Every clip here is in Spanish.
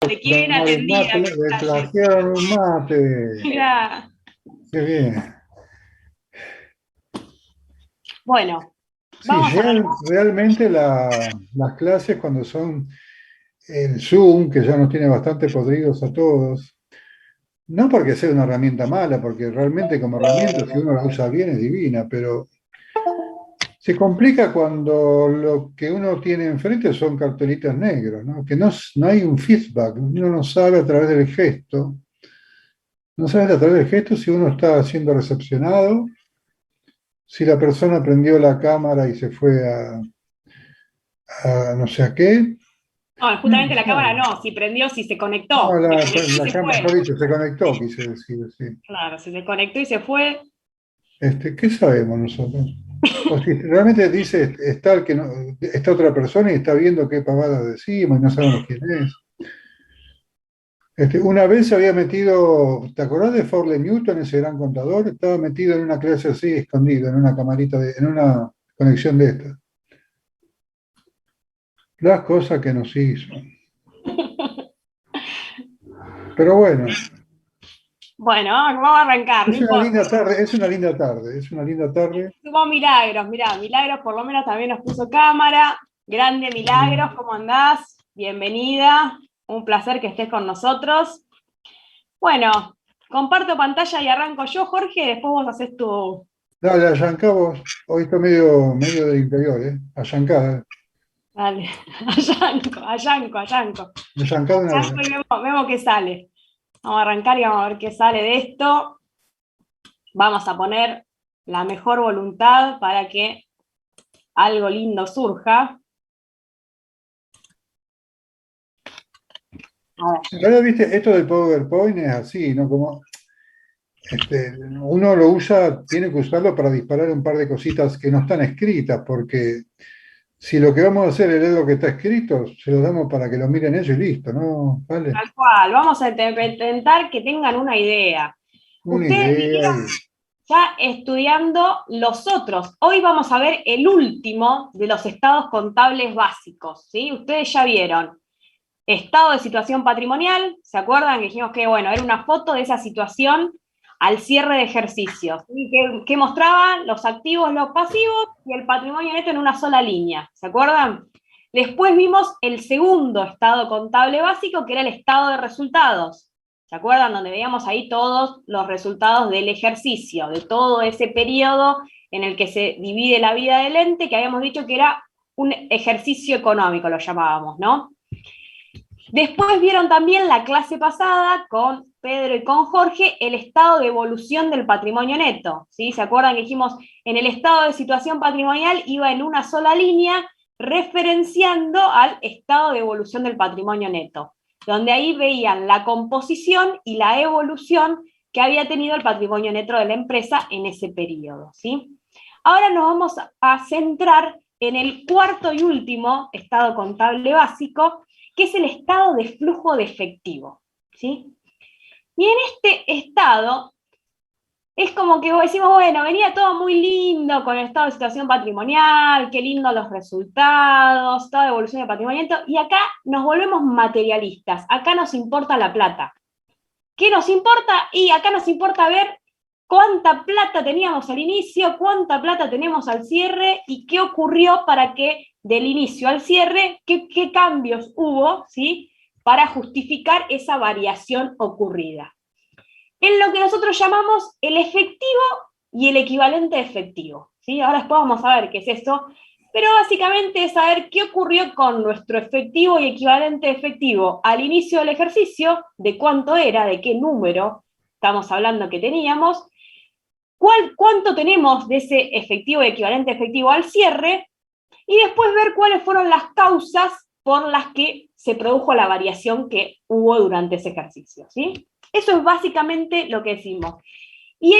mate, qué bien tomar el atendida mate, mi le clase. trajeron un mate. Mira, Qué bien. bueno, Sí, vamos a ver. realmente las clases cuando son el Zoom, que ya nos tiene bastante podridos a todos, no porque sea una herramienta mala, porque realmente como herramienta, si uno la usa bien, es divina, pero se complica cuando lo que uno tiene enfrente son cartelitos negros, ¿no? Que no hay un feedback, uno no sabe a través del gesto, no sabe a través del gesto si uno está siendo recepcionado, si la persona prendió la cámara y se fue a no sé a qué. No, No, justamente la cámara no, si prendió, si se no, conectó. Se conectó y la se cámara, fue. mejor dicho, se conectó, quise decir, sí. Claro, si se conectó y se fue. ¿Qué sabemos nosotros? O si realmente dice, está, el que no, está otra persona y está viendo qué pavada decimos y no sabemos quién es. Una vez se había metido, ¿te acordás de Forley Newton, ese gran contador? Estaba metido en una clase así, escondido, en una camarita, en una conexión de estas. Las cosas que nos hizo. Pero bueno, Bueno, vamos a arrancar, no es una importa. linda tarde, es una linda tarde, es una linda tarde. Hubo Milagros, mirá, Milagros por lo menos también nos puso cámara. Grande Milagros, ¿cómo andás? Bienvenida, un placer que estés con nosotros. Bueno, comparto pantalla y arranco yo, Jorge, después vos haces tu... Dale, allancá vos. Hoy está medio del interior, ¿eh? Allancá, Dale, allanco. allancá de una Allanco y vez. vemos qué sale. Vamos a arrancar y vamos a ver qué sale de esto. Vamos a poner la mejor voluntad para que algo lindo surja. A ver. En realidad, viste, esto del PowerPoint es así, ¿no? Como uno lo usa, tiene que usarlo para disparar un par de cositas que no están escritas, porque si lo que vamos a hacer es leer lo que está escrito, se lo damos para que lo miren ellos y listo, ¿no? ¿Vale? Tal cual, vamos a intentar que tengan una idea. Una Ustedes idea vinieron ya estudiando los otros. Hoy vamos a ver el último de los estados contables básicos, ¿sí? Ustedes ya vieron estado de situación patrimonial, ¿se acuerdan? Que dijimos que, bueno, era una foto de esa situación al cierre de ejercicios, ¿sí? Que mostraba los activos, los pasivos y el patrimonio neto en una sola línea, ¿se acuerdan? Después vimos el segundo estado contable básico, que era el estado de resultados. ¿Se acuerdan? Donde veíamos ahí todos los resultados del ejercicio, de todo ese periodo en el que se divide la vida del ente, que habíamos dicho que era un ejercicio económico, lo llamábamos, ¿no? Después vieron también la clase pasada con Pedro y con Jorge el estado de evolución del patrimonio neto. ¿Sí? ¿Se acuerdan que dijimos en el estado de situación patrimonial iba en una sola línea referenciando al estado de evolución del patrimonio neto? Donde ahí veían la composición y la evolución que había tenido el patrimonio neto de la empresa en ese periodo. ¿Sí? Ahora nos vamos a centrar en el cuarto y último estado contable básico, que es el estado de flujo de efectivo, ¿sí? Y en este estado es como que decimos, bueno, venía todo muy lindo con el estado de situación patrimonial, qué lindo los resultados, estado de evolución de patrimonio, y acá nos volvemos materialistas, acá nos importa la plata. ¿Qué nos importa? Y acá nos importa ver cuánta plata teníamos al inicio, cuánta plata tenemos al cierre y qué ocurrió para que del inicio al cierre, qué cambios hubo, ¿sí? Para justificar esa variación ocurrida. En lo que nosotros llamamos el efectivo y el equivalente efectivo, ¿sí? Ahora después vamos a ver qué es eso, pero básicamente es saber qué ocurrió con nuestro efectivo y equivalente efectivo al inicio del ejercicio, de cuánto era, de qué número estamos hablando que teníamos, cuánto tenemos de ese efectivo y equivalente efectivo al cierre, y después ver cuáles fueron las causas por las que se produjo la variación que hubo durante ese ejercicio, ¿sí? Eso es básicamente lo que decimos. ¿Y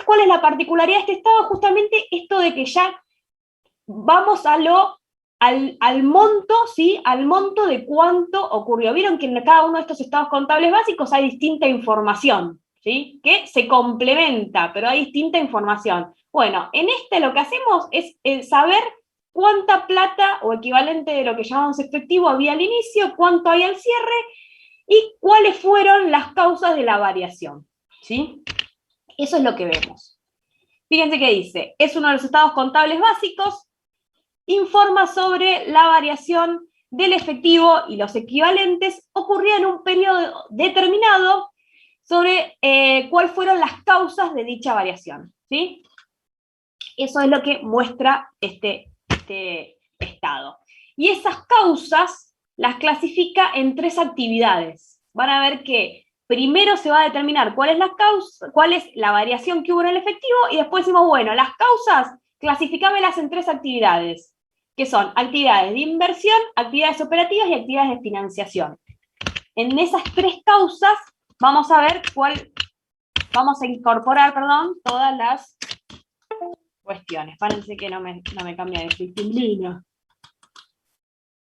cuál es la particularidad de este estado? Justamente esto de que ya vamos al monto, ¿sí? Al monto de cuánto ocurrió. Vieron que en cada uno de estos estados contables básicos hay distinta información, ¿sí? Que se complementa, pero hay distinta información. Bueno, en este lo que hacemos es saber cuánta plata o equivalente de lo que llamamos efectivo había al inicio, cuánto hay al cierre, y cuáles fueron las causas de la variación, ¿sí? Eso es lo que vemos. Fíjense que dice, es uno de los estados contables básicos, informa sobre la variación del efectivo y los equivalentes ocurrida en un periodo determinado sobre cuáles fueron las causas de dicha variación, ¿sí? Eso es lo que muestra este estado. Y esas causas las clasifica en 3 actividades. Van a ver que primero se va a determinar cuál es la variación que hubo en el efectivo, y después decimos, bueno, las causas, clasificámelas en 3 actividades, que son actividades de inversión, actividades operativas y actividades de financiación. En esas 3 causas vamos a ver vamos a incorporar, todas las cuestiones. Párense que no me cambia de disciplina.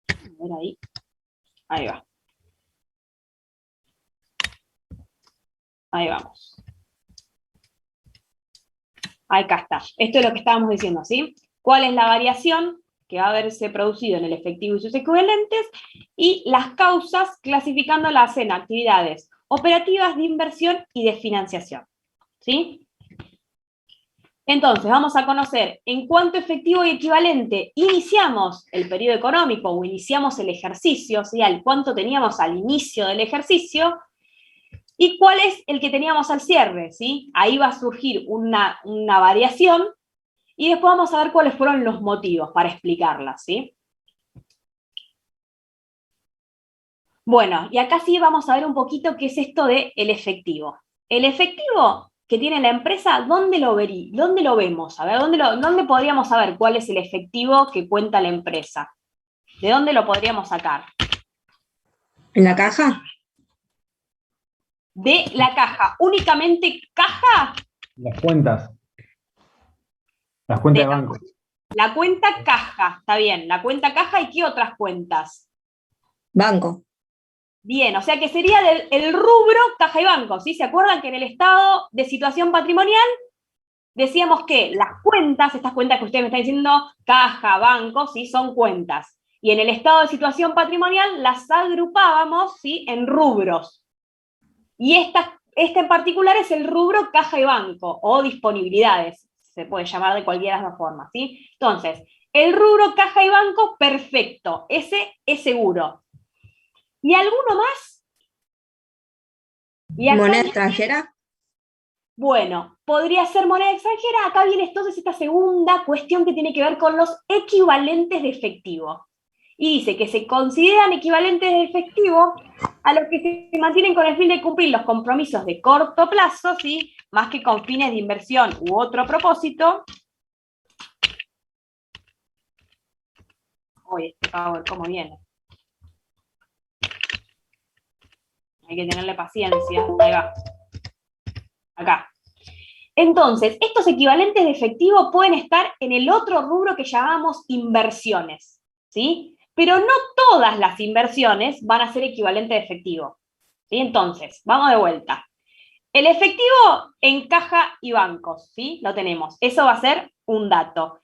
A ver ahí. Ahí va. Ahí vamos. Acá está. Esto es lo que estábamos diciendo, ¿sí? ¿Cuál es la variación que va a haberse producido en el efectivo y sus equivalentes? Y las causas, clasificándolas en actividades operativas, de inversión y de financiación, ¿sí? Entonces, vamos a conocer en cuánto efectivo y equivalente iniciamos el periodo económico o iniciamos el ejercicio, ¿sí? Al cuánto teníamos al inicio del ejercicio, y cuál es el que teníamos al cierre, ¿sí? Ahí va a surgir una variación, y después vamos a ver cuáles fueron los motivos para explicarla, ¿sí? Bueno, y acá sí vamos a ver un poquito qué es esto del efectivo. El efectivo que tiene la empresa, ¿dónde lo vemos? A ver, ¿dónde podríamos saber cuál es el efectivo que cuenta la empresa? ¿De dónde lo podríamos sacar? ¿En la caja? De la caja. ¿Únicamente caja? Las cuentas. Las cuentas de banco. La cuenta caja, está bien. La cuenta caja, ¿y qué otras cuentas? Banco. Bien, o sea que sería el rubro caja y banco, ¿sí? ¿Se acuerdan que en el estado de situación patrimonial decíamos que las cuentas, estas cuentas que ustedes me están diciendo, caja, banco, ¿sí? Son cuentas. Y en el estado de situación patrimonial las agrupábamos, ¿sí? En rubros. Y este en particular es el rubro caja y banco, o disponibilidades, se puede llamar de cualquiera de las dos formas, ¿sí? Entonces, el rubro caja y banco, perfecto, ese es seguro. ¿Y alguno más? ¿Y acá ¿Moneda extranjera? Bueno, podría ser moneda extranjera. Acá viene entonces esta segunda cuestión que tiene que ver con los equivalentes de efectivo. Y dice que se consideran equivalentes de efectivo a los que se mantienen con el fin de cumplir los compromisos de corto plazo, ¿sí? Más que con fines de inversión u otro propósito. Uy, este power, ¿cómo viene? Hay que tenerle paciencia. Ahí va. Acá. Entonces, estos equivalentes de efectivo pueden estar en el otro rubro que llamamos inversiones, ¿sí? Pero no todas las inversiones van a ser equivalentes de efectivo, ¿sí? Entonces, vamos de vuelta. El efectivo en caja y bancos, ¿sí? Lo tenemos. Eso va a ser un dato.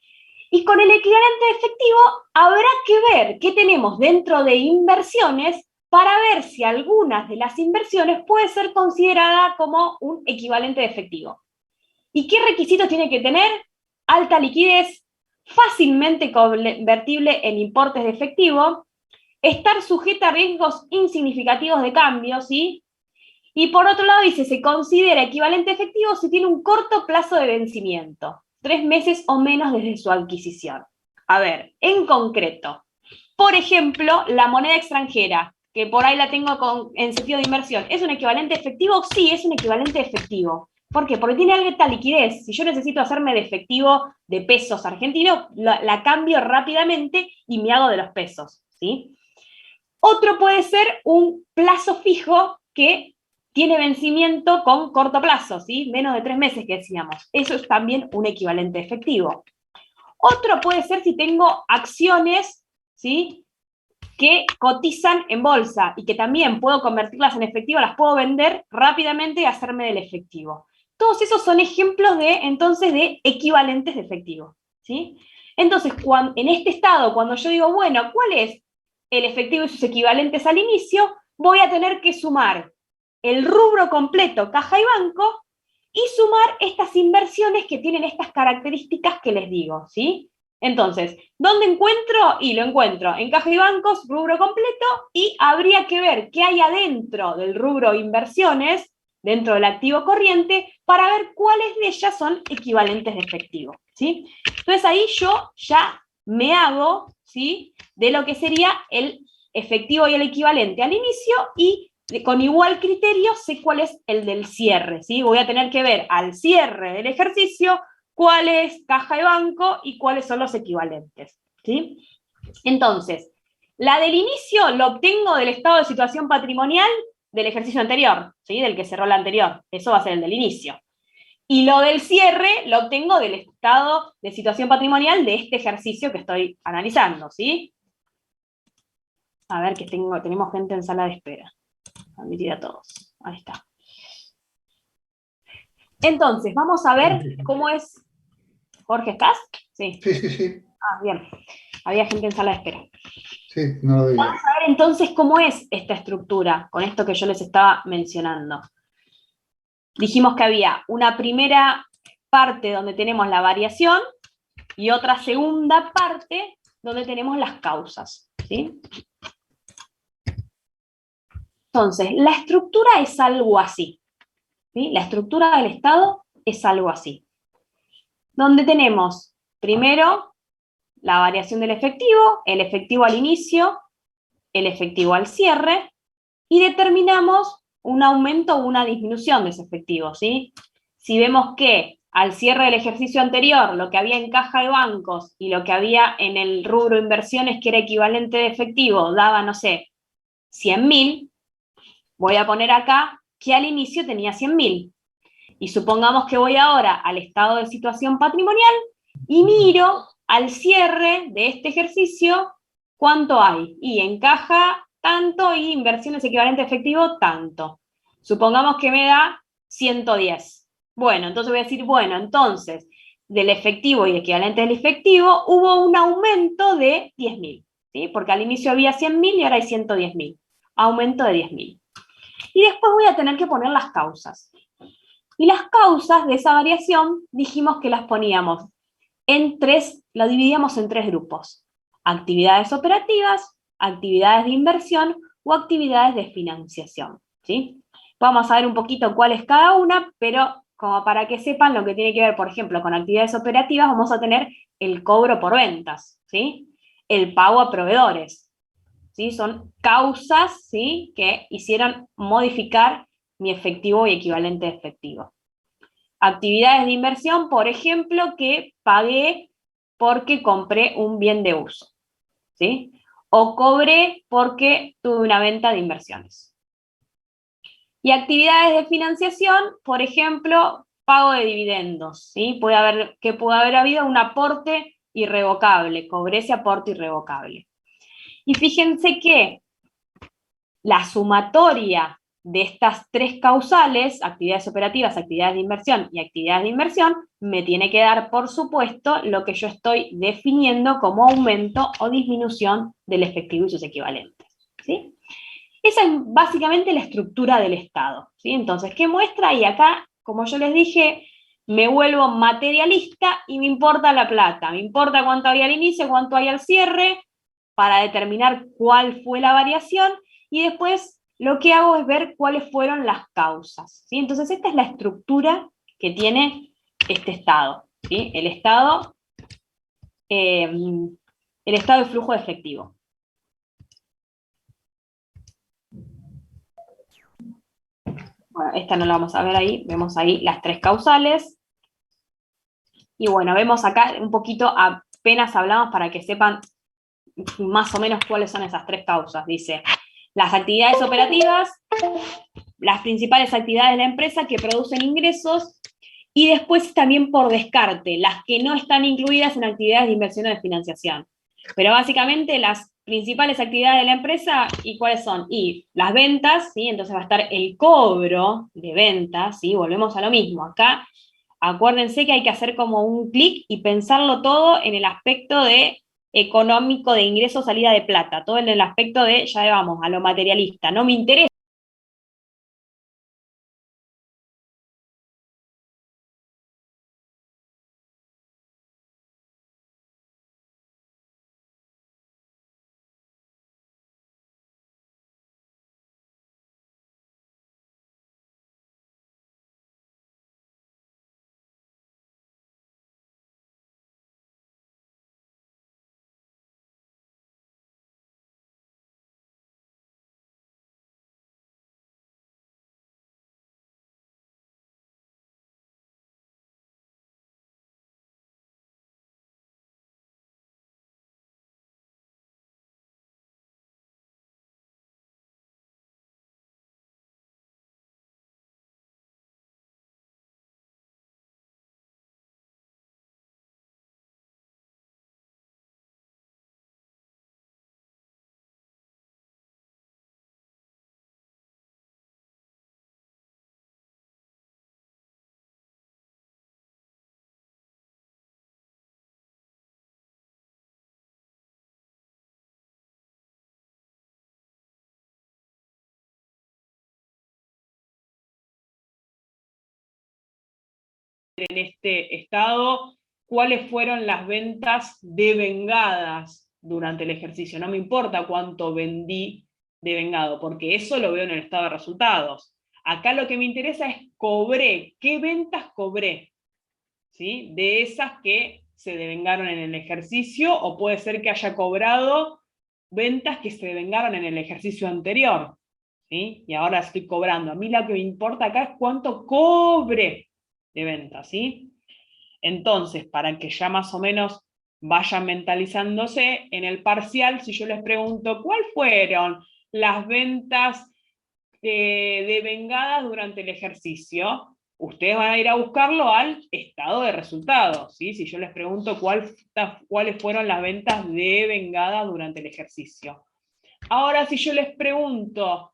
Y con el equivalente de efectivo habrá que ver qué tenemos dentro de inversiones para ver si algunas de las inversiones puede ser considerada como un equivalente de efectivo. ¿Y qué requisitos tiene que tener? Alta liquidez, fácilmente convertible en importes de efectivo, estar sujeta a riesgos insignificativos de cambio, ¿sí? Y por otro lado dice, se considera equivalente efectivo si tiene un corto plazo de vencimiento, 3 meses o menos desde su adquisición. A ver, en concreto, por ejemplo, la moneda extranjera, que por ahí la tengo en sentido de inversión, ¿es un equivalente efectivo? Sí, es un equivalente efectivo. ¿Por qué? Porque tiene alta liquidez. Si yo necesito hacerme de efectivo de pesos argentinos, la cambio rápidamente y me hago de los pesos, ¿sí? Otro puede ser un plazo fijo que tiene vencimiento con corto plazo, ¿sí? Menos de 3 meses que decíamos. Eso es también un equivalente efectivo. Otro puede ser si tengo acciones, ¿sí? Que cotizan en bolsa y que también puedo convertirlas en efectivo, las puedo vender rápidamente y hacerme del efectivo. Todos esos son ejemplos entonces de equivalentes de efectivo, ¿sí? Entonces, en este estado, cuando yo digo, bueno, ¿cuál es el efectivo y sus equivalentes al inicio? voy a tener que sumar el rubro completo, caja y banco, y sumar estas inversiones que tienen estas características que les digo, ¿sí? Entonces, ¿dónde encuentro? Y lo encuentro en caja y bancos, rubro completo, y habría que ver qué hay adentro del rubro inversiones, dentro del activo corriente, para ver cuáles de ellas son equivalentes de efectivo, ¿sí? Entonces ahí yo ya me hago, ¿sí?, de lo que sería el efectivo y el equivalente al inicio, y con igual criterio sé cuál es el del cierre, ¿sí? Voy a tener que ver al cierre del ejercicio cuál es caja de banco y cuáles son los equivalentes, ¿sí? Entonces, la del inicio lo obtengo del estado de situación patrimonial del ejercicio anterior, ¿sí?, del que cerró el anterior. Eso va a ser el del inicio. Y lo del cierre lo obtengo del estado de situación patrimonial de este ejercicio que estoy analizando, ¿sí? A ver, que tenemos gente en sala de espera. Admitir a todos. Ahí está. Entonces, vamos a ver cómo es... Jorge, ¿estás? Sí. Sí. Ah, bien. Había gente en sala de espera. Sí, no lo veía. Vamos a ver entonces cómo es esta estructura, con esto que yo les estaba mencionando. Dijimos que había una primera parte donde tenemos la variación y otra segunda parte donde tenemos las causas, ¿sí? Entonces, la estructura es algo así, ¿sí? La estructura del Estado es algo así. Donde tenemos, primero, la variación del efectivo, el efectivo al inicio, el efectivo al cierre, y determinamos un aumento o una disminución de ese efectivo, ¿sí? Si vemos que al cierre del ejercicio anterior, lo que había en caja de bancos y lo que había en el rubro inversiones, que era equivalente de efectivo, daba, no sé, 100.000, voy a poner acá que al inicio tenía 100.000. Y supongamos que voy ahora al estado de situación patrimonial y miro al cierre de este ejercicio cuánto hay. Y en caja tanto y inversiones equivalente a efectivo tanto. Supongamos que me da 110. Bueno, entonces voy a decir, bueno, entonces del efectivo y equivalente del efectivo hubo un aumento de 10.000, ¿sí? Porque al inicio había 100.000 y ahora hay 110.000. Aumento de 10.000. Y después voy a tener que poner las causas. Y las causas de esa variación dijimos que las poníamos en tres, lo dividíamos en tres grupos: actividades operativas, actividades de inversión o actividades de financiación, ¿sí? Vamos a ver un poquito cuál es cada una, pero como para que sepan lo que tiene que ver, por ejemplo, con actividades operativas, vamos a tener el cobro por ventas, ¿sí? El pago a proveedores, ¿sí? Son causas, ¿sí?, que hicieron modificar mi efectivo y equivalente de efectivo. Actividades de inversión, por ejemplo, que pagué porque compré un bien de uso, ¿sí? O cobré porque tuve una venta de inversiones. Y actividades de financiación, por ejemplo, pago de dividendos, ¿sí? Puede haber habido un aporte irrevocable, cobré ese aporte irrevocable. Y fíjense que la sumatoria de estas tres causales, actividades operativas, actividades de inversión y actividades de inversión, me tiene que dar, por supuesto, lo que yo estoy definiendo como aumento o disminución del efectivo y sus equivalentes, ¿sí? Esa es básicamente la estructura del Estado, ¿sí? Entonces, ¿qué muestra? Y acá, como yo les dije, me vuelvo materialista y me importa la plata, me importa cuánto había al inicio, cuánto hay al cierre, para determinar cuál fue la variación, y después lo que hago es ver cuáles fueron las causas, ¿sí? Entonces esta es la estructura que tiene este Estado, ¿sí? El estado de flujo de efectivo. Bueno, esta no la vamos a ver ahí, vemos ahí las tres causales. Y bueno, vemos acá un poquito, apenas hablamos para que sepan más o menos cuáles son esas tres causas. Dice, las actividades operativas, las principales actividades de la empresa que producen ingresos, y después también por descarte, las que no están incluidas en actividades de inversión o de financiación. Pero básicamente las principales actividades de la empresa, ¿y cuáles son? Y las ventas, ¿sí? Entonces va a estar el cobro de ventas, ¿sí? Volvemos a lo mismo. Acá, acuérdense que hay que hacer como un clic y pensarlo todo en el aspecto de económico de ingreso, salida de plata, todo en el aspecto de, ya vamos, a lo materialista. No me interesa en este estado cuáles fueron las ventas devengadas durante el ejercicio. No me importa cuánto vendí devengado, porque eso lo veo en el estado de resultados. Acá lo que me interesa es cobré, ¿qué ventas cobré? ¿Sí? De esas que se devengaron en el ejercicio, o puede ser que haya cobrado ventas que se devengaron en el ejercicio anterior. ¿Sí? Y ahora estoy cobrando. A mí lo que me importa acá es cuánto cobre de ventas, ¿sí? Entonces, para que ya más o menos vayan mentalizándose, en el parcial, si yo les pregunto, ¿cuáles fueron las ventas devengadas durante el ejercicio? Ustedes van a ir a buscarlo al estado de resultados, ¿sí? Si yo les pregunto cuáles fueron las ventas devengadas durante el ejercicio. Ahora, si yo les pregunto,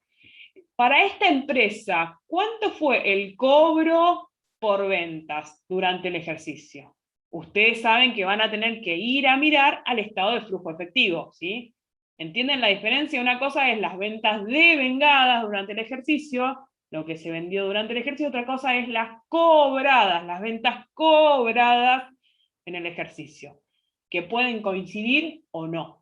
para esta empresa, ¿cuánto fue el cobro por ventas durante el ejercicio? Ustedes saben que van a tener que ir a mirar al estado de flujo efectivo, ¿sí? ¿Entienden la diferencia? Una cosa es las ventas devengadas durante el ejercicio, lo que se vendió durante el ejercicio, otra cosa es las cobradas, las ventas cobradas en el ejercicio, que pueden coincidir o no,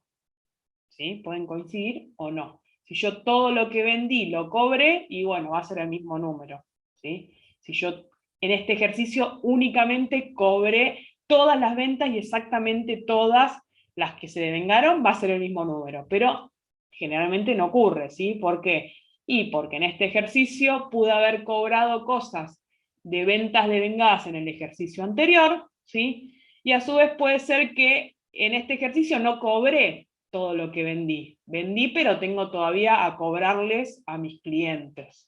¿sí? Pueden coincidir o no. Si yo todo lo que vendí lo cobré, y bueno, va a ser el mismo número, ¿sí? Si yo en este ejercicio únicamente cobré todas las ventas y exactamente todas las que se devengaron, va a ser el mismo número, pero generalmente no ocurre, ¿sí? ¿Por qué? Y porque en este ejercicio pude haber cobrado cosas de ventas devengadas en el ejercicio anterior, ¿sí? Y a su vez puede ser que en este ejercicio no cobré todo lo que vendí. Vendí, pero tengo todavía a cobrarles a mis clientes.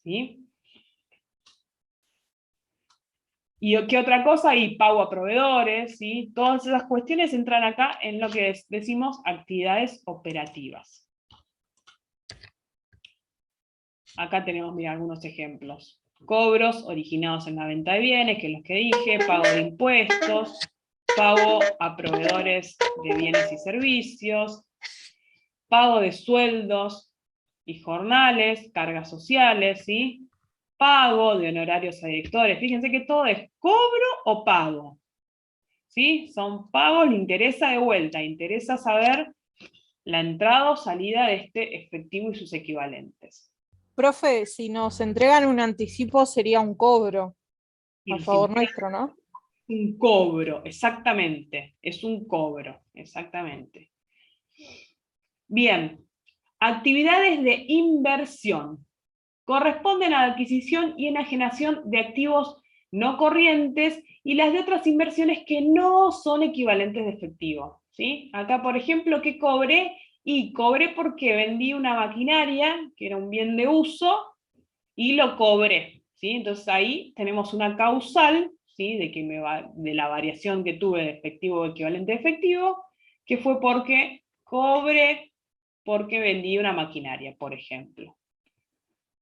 ¿Sí? ¿Y qué otra cosa? Y pago a proveedores, ¿sí? Todas esas cuestiones entran acá en lo que decimos actividades operativas. Acá tenemos, mira, algunos ejemplos. Cobros originados en la venta de bienes, que es lo que dije, pago de impuestos, pago a proveedores de bienes y servicios, pago de sueldos y jornales, cargas sociales, ¿sí? Pago de honorarios a directores. Fíjense que todo es cobro o pago. ¿Sí? Son pagos, le interesa de vuelta, interesa saber la entrada o salida de este efectivo y sus equivalentes. Profe, si nos entregan un anticipo sería un cobro a favor nuestro, ¿no? Un cobro, exactamente. Es un cobro, exactamente. Bien, actividades de inversión. Corresponden a la adquisición y enajenación de activos no corrientes y las de otras inversiones que no son equivalentes de efectivo, ¿sí? Acá, por ejemplo, ¿qué cobré? Y cobré porque vendí una maquinaria, que era un bien de uso, y lo cobré, ¿sí? Entonces ahí tenemos una causal, ¿sí? De la variación que tuve de efectivo o equivalente de efectivo, que fue porque cobré porque vendí una maquinaria, por ejemplo.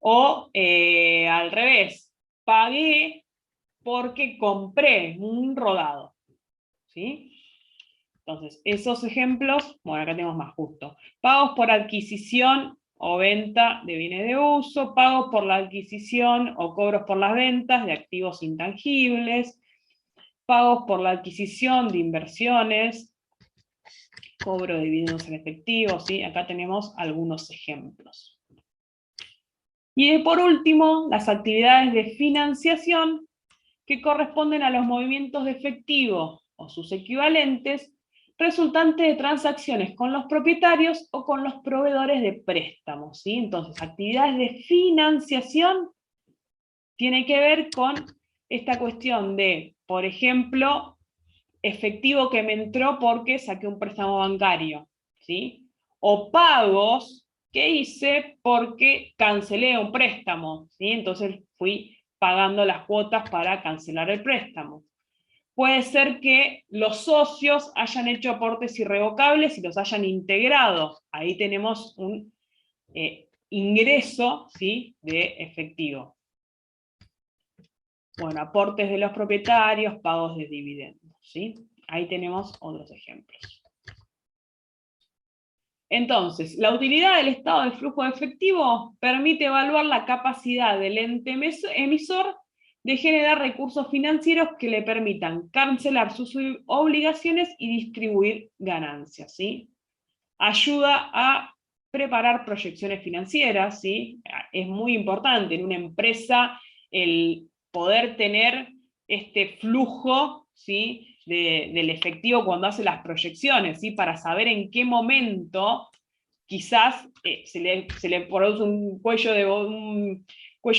O al revés, pagué porque compré un rodado, ¿sí? Entonces, esos ejemplos, bueno, acá tenemos más justo. Pagos por adquisición o venta de bienes de uso, pagos por la adquisición o cobros por las ventas de activos intangibles, pagos por la adquisición de inversiones, cobro de dividendos en efectivo, ¿sí? Acá tenemos algunos ejemplos. Y por último, las actividades de financiación que corresponden a los movimientos de efectivo o sus equivalentes resultantes de transacciones con los propietarios o con los proveedores de préstamos, ¿sí? Entonces, actividades de financiación tiene que ver con esta cuestión de, por ejemplo, efectivo que me entró porque saqué un préstamo bancario, ¿sí? O pagos que hice porque cancelé un préstamo, ¿sí? Entonces fui pagando las cuotas para cancelar el préstamo. Puede ser que los socios hayan hecho aportes irrevocables y los hayan integrado. Ahí tenemos un ingreso, ¿sí?, de efectivo. Bueno, aportes de los propietarios, pagos de dividendos, ¿sí? Ahí tenemos otros ejemplos. Entonces, la utilidad del estado de flujo de efectivo permite evaluar la capacidad del ente emisor de generar recursos financieros que le permitan cancelar sus obligaciones y distribuir ganancias, ¿sí? Ayuda a preparar proyecciones financieras, ¿sí? Es muy importante en una empresa el poder tener este flujo, ¿sí?, del efectivo cuando hace las proyecciones, ¿sí?, para saber en qué momento quizás se le produce un cuello de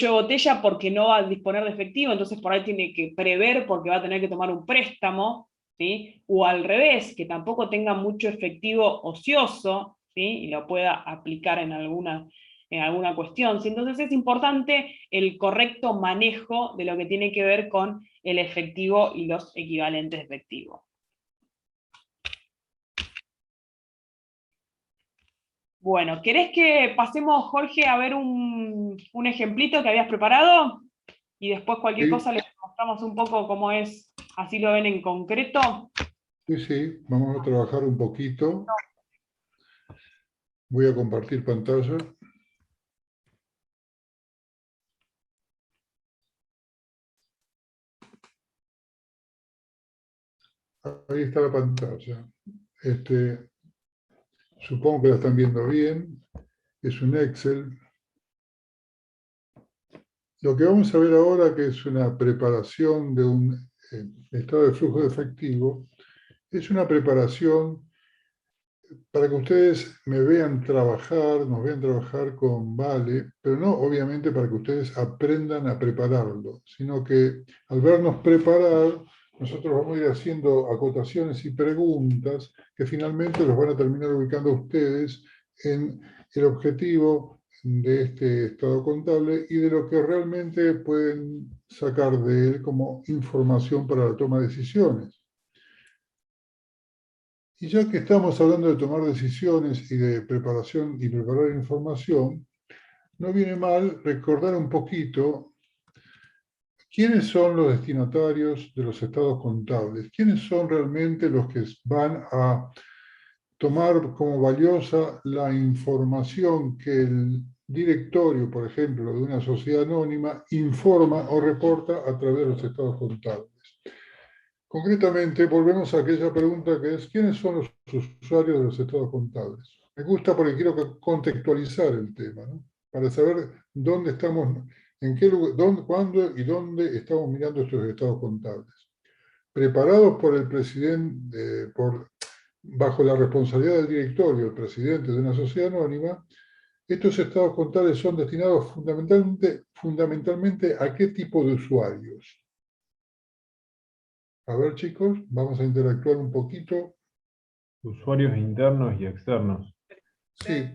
botella porque no va a disponer de efectivo, entonces por ahí tiene que prever porque va a tener que tomar un préstamo, ¿sí? O al revés, que tampoco tenga mucho efectivo ocioso, ¿sí?, y lo pueda aplicar en alguna cuestión, ¿sí? Entonces es importante el correcto manejo de lo que tiene que ver con el efectivo y los equivalentes de efectivo. Bueno, ¿querés que pasemos, Jorge, a ver un ejemplito que habías preparado? Y después cualquier cosa les mostramos un poco cómo es, así lo ven en concreto. Sí, vamos a trabajar un poquito. Voy a compartir pantalla. Ahí está la pantalla. Supongo que la están viendo bien. Es un Excel. Lo que vamos a ver ahora, que es una preparación de un estado de flujo de efectivo, es una preparación para que ustedes me vean trabajar, nos vean trabajar con Vale, pero no obviamente para que ustedes aprendan a prepararlo, sino que al vernos preparar, nosotros vamos a ir haciendo acotaciones y preguntas que finalmente los van a terminar ubicando a ustedes en el objetivo de este estado contable y de lo que realmente pueden sacar de él como información para la toma de decisiones. Y ya que estamos hablando de tomar decisiones y de preparación y preparar información, no viene mal recordar un poquito quiénes son los destinatarios de los estados contables, quiénes son realmente los que van a tomar como valiosa la información que el directorio, por ejemplo, de una sociedad anónima, informa o reporta a través de los estados contables. Concretamente, volvemos a aquella pregunta que es, ¿quiénes son los usuarios de los estados contables? Me gusta porque quiero contextualizar el tema, ¿no?, para saber dónde estamos, en qué lugar, cuándo y dónde estamos mirando estos estados contables. Preparados por el presidente, bajo la responsabilidad del directorio, el presidente de una sociedad anónima, estos estados contables son destinados fundamentalmente a qué tipo de usuarios. A ver, chicos, vamos a interactuar un poquito. Usuarios internos y externos. Sí,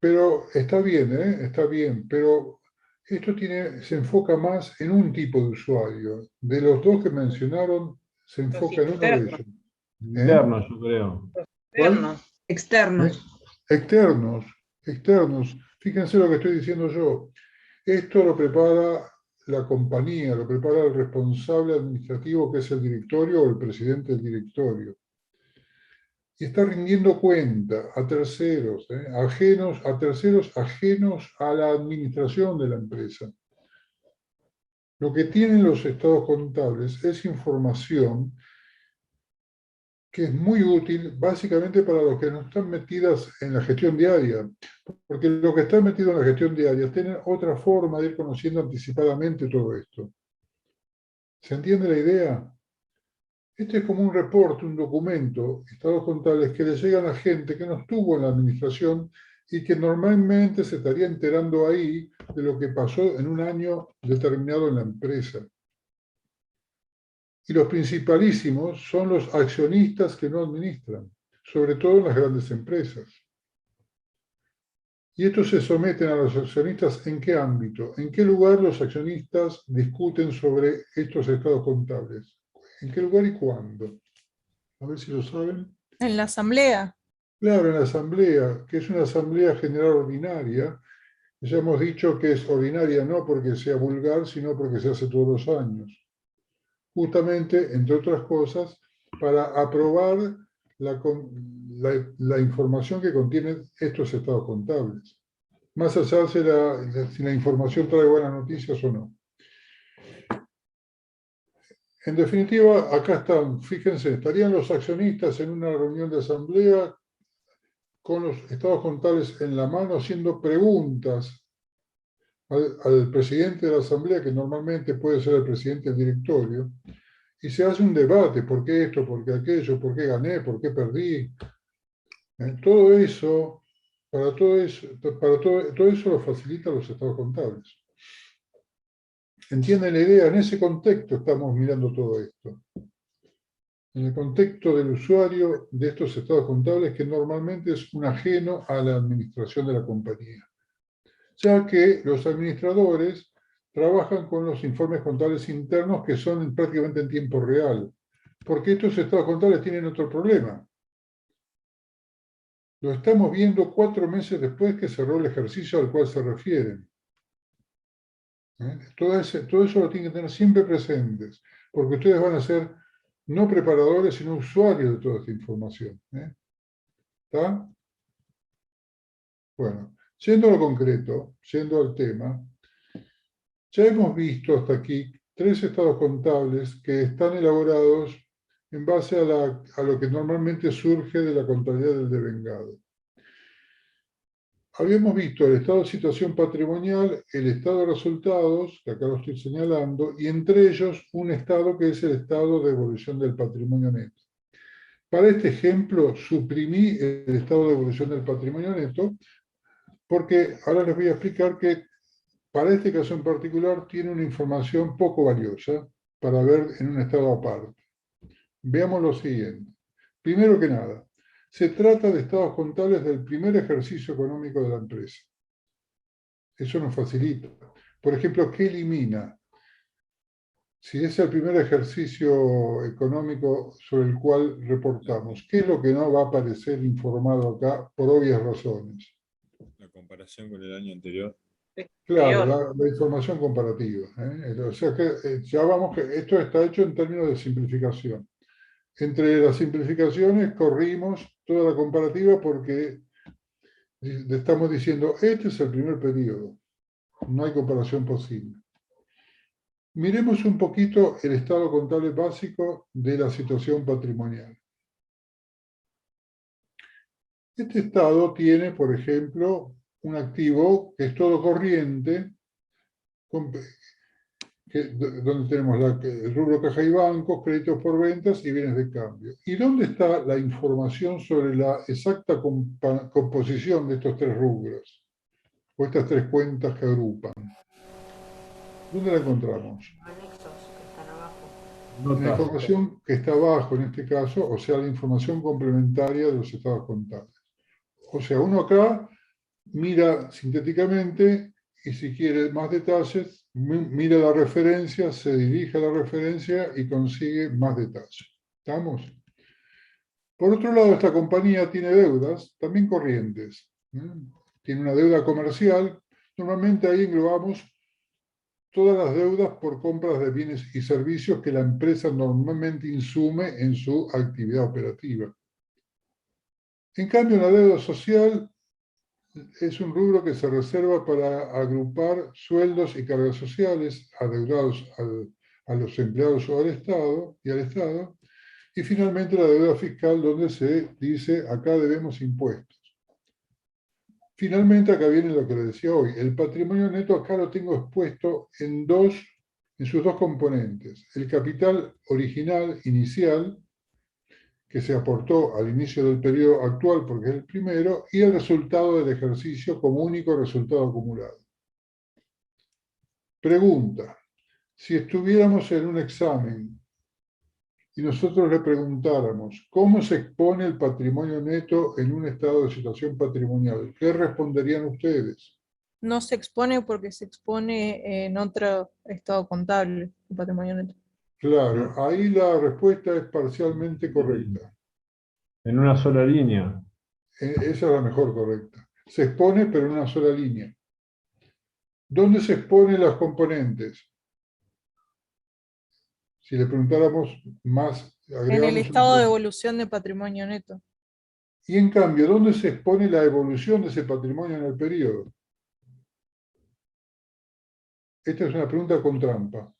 pero está bien, está bien, pero esto se enfoca más en un tipo de usuario. De los dos que mencionaron, se enfoca en uno de ellos. Internos, yo creo. ¿Cuál? Externos. Externos. Fíjense lo que estoy diciendo yo. Esto lo prepara la compañía, lo prepara el responsable administrativo, que es el directorio o el presidente del directorio. y está rindiendo cuenta a terceros, a terceros ajenos a la administración de la empresa. Lo que tienen los estados contables es información que es muy útil básicamente para los que no están metidas en la gestión diaria, porque los que están metidos en la gestión diaria tienen otra forma de ir conociendo anticipadamente todo esto. ¿Se entiende la idea? Este es como un reporte, un documento, estados contables que le llegan a gente que no estuvo en la administración y que normalmente se estaría enterando ahí de lo que pasó en un año determinado en la empresa. Y los principalísimos son los accionistas que no administran, sobre todo en las grandes empresas. Y estos se someten a los accionistas ¿en qué ámbito? ¿En qué lugar los accionistas discuten sobre estos estados contables? ¿En qué lugar y cuándo? A ver si lo saben. En la asamblea. Claro, en la asamblea, que es una asamblea general ordinaria. Ya hemos dicho que es ordinaria no porque sea vulgar, sino porque se hace todos los años. Justamente, entre otras cosas, para aprobar la información que contienen estos estados contables. Más allá de si la información trae buenas noticias o no. En definitiva, acá están, fíjense, estarían los accionistas en una reunión de asamblea con los estados contables en la mano haciendo preguntas al presidente de la asamblea, que normalmente puede ser el presidente del directorio, y se hace un debate, ¿por qué esto, por qué aquello, por qué gané, por qué perdí? Todo eso, todo eso lo facilitan los estados contables. ¿Entienden la idea? En ese contexto estamos mirando todo esto. En el contexto del usuario de estos estados contables, que normalmente es un ajeno a la administración de la compañía. Ya que los administradores trabajan con los informes contables internos que son prácticamente en tiempo real, porque estos estados contables tienen otro problema. Lo estamos viendo 4 meses después que cerró el ejercicio al cual se refieren. Todo eso lo tienen que tener siempre presentes, porque ustedes van a ser no preparadores, sino usuarios de toda esta información. ¿Está? Bueno, yendo a lo concreto, yendo al tema, ya hemos visto hasta aquí 3 estados contables que están elaborados en base a lo que normalmente surge de la contabilidad del devengado. Habíamos visto el estado de situación patrimonial, el estado de resultados, que acá lo estoy señalando, y entre ellos un estado que es el estado de evolución del patrimonio neto. Para este ejemplo suprimí el estado de evolución del patrimonio neto, porque ahora les voy a explicar que para este caso en particular tiene una información poco valiosa para ver en un estado aparte. Veamos lo siguiente. Primero que nada, se trata de estados contables del primer ejercicio económico de la empresa. Eso nos facilita. Por ejemplo, ¿qué elimina? Si es el primer ejercicio económico sobre el cual reportamos, ¿qué es lo que no va a aparecer informado acá por obvias razones? La comparación con el año anterior. Claro, la información comparativa. O sea que ya vamos, que esto está hecho en términos de simplificación. Entre las simplificaciones corrimos toda la comparativa porque le estamos diciendo, este es el primer periodo, no hay comparación posible. Miremos un poquito el estado contable básico de la situación patrimonial. Este estado tiene, por ejemplo, un activo que es todo corriente, donde tenemos el rubro caja y bancos, créditos por ventas y bienes de cambio. ¿Y dónde está la información sobre la exacta composición de estos 3 rubros? O estas 3 cuentas que agrupan. ¿Dónde la encontramos? Anexos que están abajo. La información que está abajo en este caso, o sea, la información complementaria de los estados contables. O sea, uno acá mira sintéticamente y si quiere más detalles, mira la referencia, se dirige a la referencia y consigue más detalles. ¿Estamos? Por otro lado, esta compañía tiene deudas, también corrientes. Tiene una deuda comercial. Normalmente ahí englobamos todas las deudas por compras de bienes y servicios que la empresa normalmente insume en su actividad operativa. En cambio, la deuda social es un rubro que se reserva para agrupar sueldos y cargas sociales adeudados a los empleados o al Estado, y finalmente la deuda fiscal, donde se dice acá debemos impuestos. Finalmente, acá viene lo que le decía hoy, el patrimonio neto acá lo tengo expuesto en sus dos componentes, el capital original, inicial, que se aportó al inicio del periodo actual porque es el primero, y el resultado del ejercicio como único resultado acumulado. Pregunta, si estuviéramos en un examen y nosotros le preguntáramos cómo se expone el patrimonio neto en un estado de situación patrimonial, ¿qué responderían ustedes? No se expone porque se expone en otro estado contable, el patrimonio neto. Claro, ahí la respuesta es parcialmente correcta. En una sola línea. Esa es la mejor correcta. Se expone, pero en una sola línea. ¿Dónde se exponen las componentes? Si le preguntáramos más, En el agregamos estado de evolución de patrimonio neto. y en cambio, ¿dónde se expone la evolución de ese patrimonio en el periodo? Esta es una pregunta con trampa.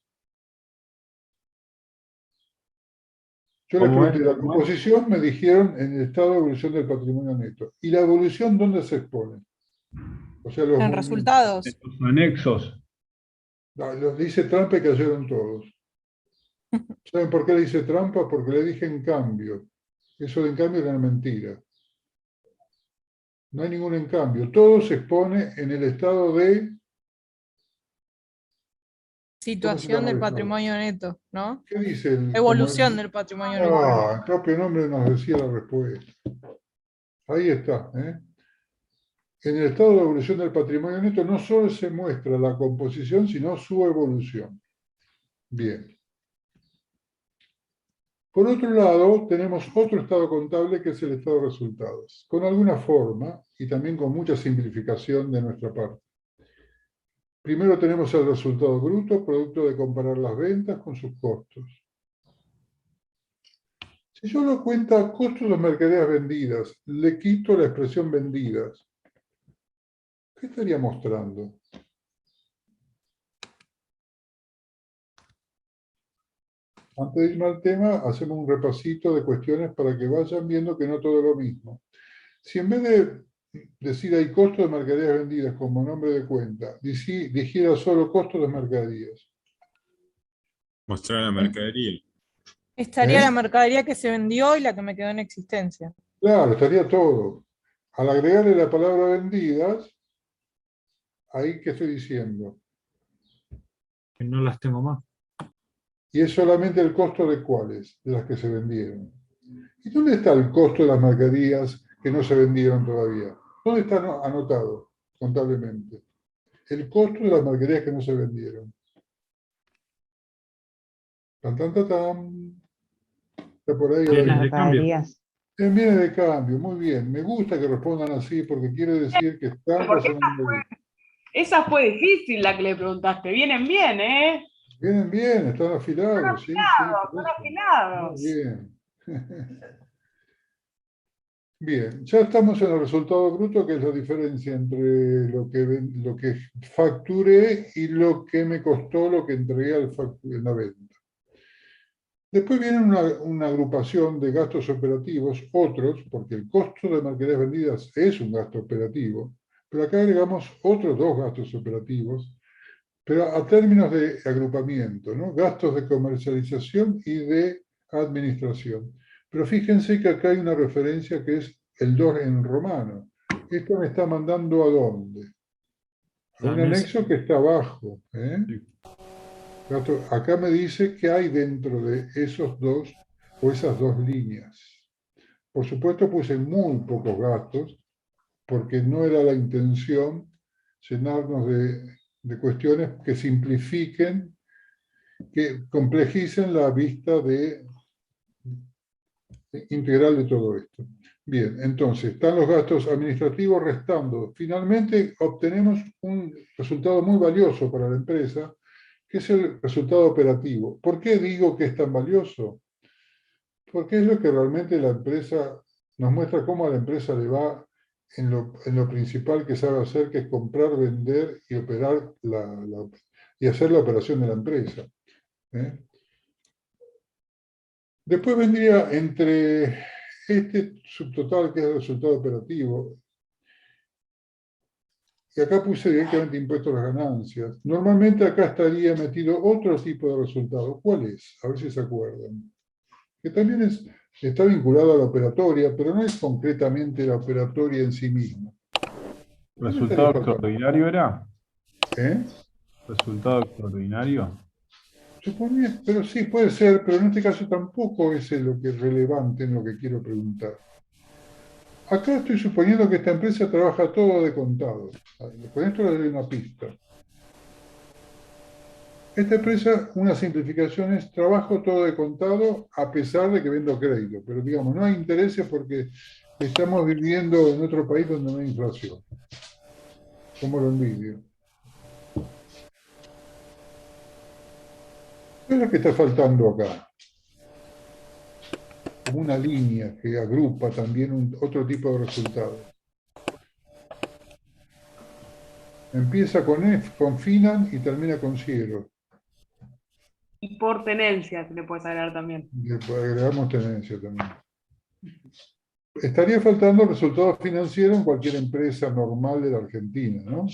Yo les ¿Cómo es? pregunté la composición, me dijeron en el estado de evolución del patrimonio neto. ¿Y la evolución dónde se expone? O sea, los En movimientos. resultados. Los anexos. Los dice trampa y cayeron todos. ¿Saben por qué le dice trampa? Porque le dije en cambio. Eso de en cambio era una mentira. No hay ningún en cambio. Todo se expone en el estado de Situación del patrimonio neto, ¿no? ¿qué dice el Evolución del patrimonio neto. Ah, el propio nombre nos decía la respuesta. Ahí está. En el estado de evolución del patrimonio neto no solo se muestra la composición, sino su evolución. Bien. Por otro lado, tenemos otro estado contable que es el estado de resultados, con alguna forma y también con mucha simplificación de nuestra parte. Primero tenemos el resultado bruto, producto de comparar las ventas con sus costos. Si yo lo cuenta costos de mercaderías vendidas, le quito la expresión vendidas, ¿qué estaría mostrando? Antes de irme al tema, hacemos un repasito de cuestiones para que vayan viendo que no todo es lo mismo. Si en vez de decir hay costos de mercaderías vendidas como nombre de cuenta, dijera solo costos de mercaderías. Mostrar la mercadería. Estaría la mercadería que se vendió y la que me quedó en existencia. Claro, estaría todo. Al agregarle la palabra vendidas, ahí ¿qué estoy diciendo? Que no las tengo más. Y es solamente el costo de cuáles, de las que se vendieron. ¿Y dónde está el costo de las mercaderías que no se vendieron todavía? ¿Dónde está anotado contablemente? El costo de las mercaderías que no se vendieron. Tan, tan, tan, tan. Está por ahí. Bienes de cambio. En bienes de cambio, muy bien. Me gusta que respondan así porque quiere decir que están razonando bien. Esa fue difícil la que le preguntaste. Vienen bien, ¿eh? Vienen bien, están afilados. Sí, Están afilados. Muy bien. Bien, ya estamos en el resultado bruto, que es la diferencia entre lo que facturé y lo que me costó lo que entregué en la venta. Después viene una agrupación de gastos operativos, otros, porque el costo de mercaderías vendidas es un gasto operativo, pero acá agregamos otros dos gastos operativos, pero a términos de agrupamiento, ¿no? Gastos de comercialización y de administración. Pero fíjense que acá hay una referencia que es el 2 en romano. Esto me está mandando ¿a dónde? A un anexo que está abajo. Acá me dice que hay dentro de esos dos o esas dos líneas. Por supuesto puse muy pocos gastos porque no era la intención llenarnos de cuestiones que simplifiquen, que complejicen la vista integral de todo esto. Bien, entonces, están los gastos administrativos restando. Finalmente, obtenemos un resultado muy valioso para la empresa, que es el resultado operativo. ¿Por qué digo que es tan valioso? Porque es lo que realmente la empresa nos muestra cómo a la empresa le va en lo principal que sabe hacer, que es comprar, vender y operar y hacer la operación de la empresa. ¿Eh? Después vendría entre este subtotal, que es el resultado operativo, y acá puse directamente impuesto a las ganancias. Normalmente acá estaría metido otro tipo de resultado. ¿Cuál es? A ver si se acuerdan. Que también está vinculado a la operatoria, pero no es concretamente la operatoria en sí misma. ¿Resultado extraordinario era? ¿Eh? ¿Resultado extraordinario? Suponía, pero sí, puede ser, pero en este caso tampoco es lo que es relevante en lo que quiero preguntar. Acá estoy suponiendo que esta empresa trabaja todo de contado. Con esto le doy una pista. Esta empresa, una simplificación es trabajo todo de contado a pesar de que vendo crédito. Pero digamos, no hay intereses porque estamos viviendo en otro país donde no hay inflación. ¿Cómo lo envidio? ¿Qué es lo que está faltando acá? Como una línea que agrupa también otro tipo de resultados. Empieza con F, con Finan y termina con Cielo. Y por tenencia se le puede agregar también. Y agregamos tenencia también. Estaría faltando resultados financieros en cualquier empresa normal de la Argentina, ¿no?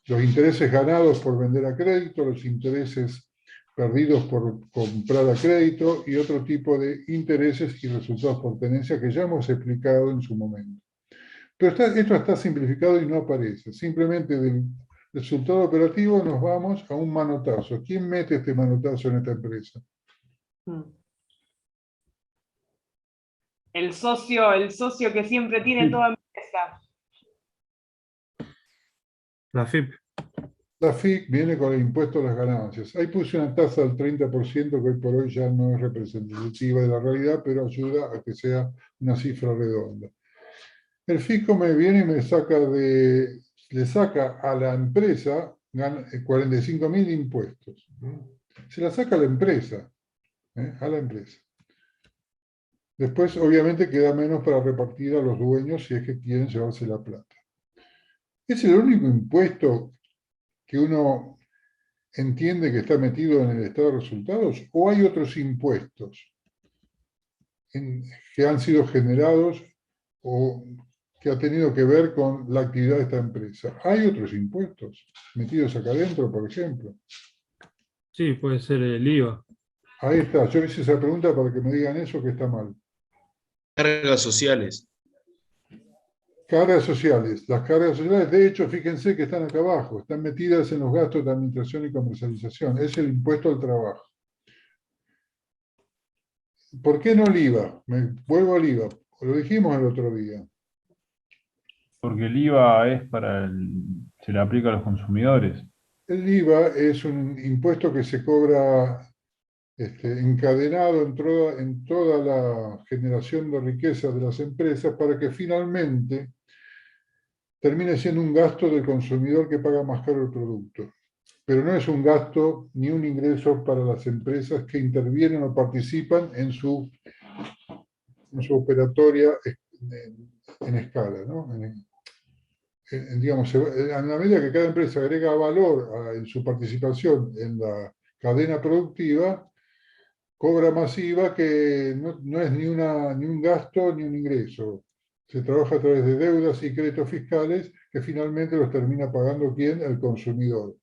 Los intereses ganados por vender a crédito, los intereses perdidos por comprar a crédito y otro tipo de intereses y resultados por tenencia que ya hemos explicado en su momento. Pero esto está simplificado y no aparece. Simplemente del resultado operativo nos vamos a un manotazo. ¿Quién mete este manotazo en esta empresa? El socio que siempre tiene toda empresa. La FIP. La FIC viene con el impuesto a las ganancias. Ahí puse una tasa del 30% que hoy por hoy ya no es representativa de la realidad, pero ayuda a que sea una cifra redonda. El fisco me viene y le saca a la empresa 45.000 impuestos. Se la saca a la empresa, a la empresa. Después, obviamente, queda menos para repartir a los dueños si es que quieren llevarse la plata. ¿Es el único impuesto que uno entiende que está metido en el estado de resultados? ¿O hay otros impuestos que han sido generados o que ha tenido que ver con la actividad de esta empresa? ¿Hay otros impuestos metidos acá adentro, por ejemplo? Sí, puede ser el IVA. Ahí está, yo hice esa pregunta para que me digan eso que está mal. Cargas sociales. Cargas sociales. Las cargas sociales, de hecho, fíjense que están acá abajo, están metidas en los gastos de administración y comercialización. Es el impuesto al trabajo. ¿Por qué no el IVA? Me vuelvo al IVA. Lo dijimos el otro día. Porque el IVA es se le aplica a los consumidores. El IVA es un impuesto que se cobra encadenado en toda la generación de riqueza de las empresas para que finalmente termine siendo un gasto del consumidor que paga más caro el producto. Pero no es un gasto ni un ingreso para las empresas que intervienen o participan en su operatoria en escala, ¿no? Digamos, a la medida que cada empresa agrega valor en su participación en la cadena productiva, cobra más IVA que no es ni un gasto ni un ingreso. Se trabaja a través de deudas y créditos fiscales que finalmente los termina pagando ¿quién? El consumidor.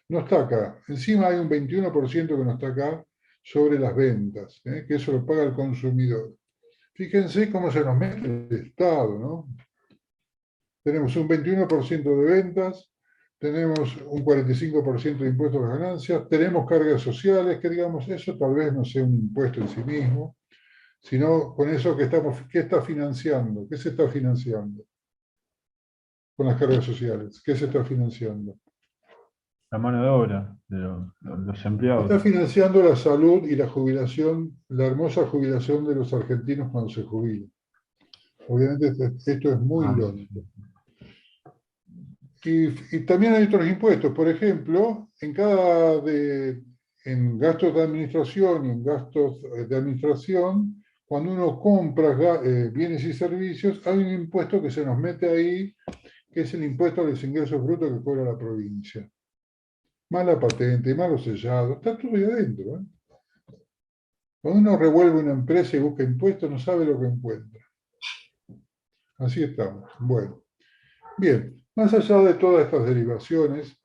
No está acá. Encima hay un 21% que no está acá sobre las ventas, que eso lo paga el consumidor. Fíjense cómo se nos mete el Estado, ¿no? Tenemos un 21% de ventas, tenemos un 45% de impuestos a las ganancias, tenemos cargas sociales, que digamos, eso tal vez no sea un impuesto en sí mismo, sino con eso ¿qué está financiando? ¿Qué se está financiando con las cargas sociales? ¿Qué se está financiando? La mano de obra de los empleados. Está financiando la salud y la jubilación, la hermosa jubilación de los argentinos cuando se jubilan. Obviamente esto es muy irónico. Y también hay otros impuestos. Por ejemplo, en gastos de administración y en gastos de administración, cuando uno compra bienes y servicios, hay un impuesto que se nos mete ahí, que es el impuesto a los ingresos brutos que cobra la provincia. Más la patente, más los sellados, está todo ahí adentro. Cuando uno revuelve una empresa y busca impuestos, no sabe lo que encuentra. Así estamos. Bueno, bien, más allá de todas estas derivaciones,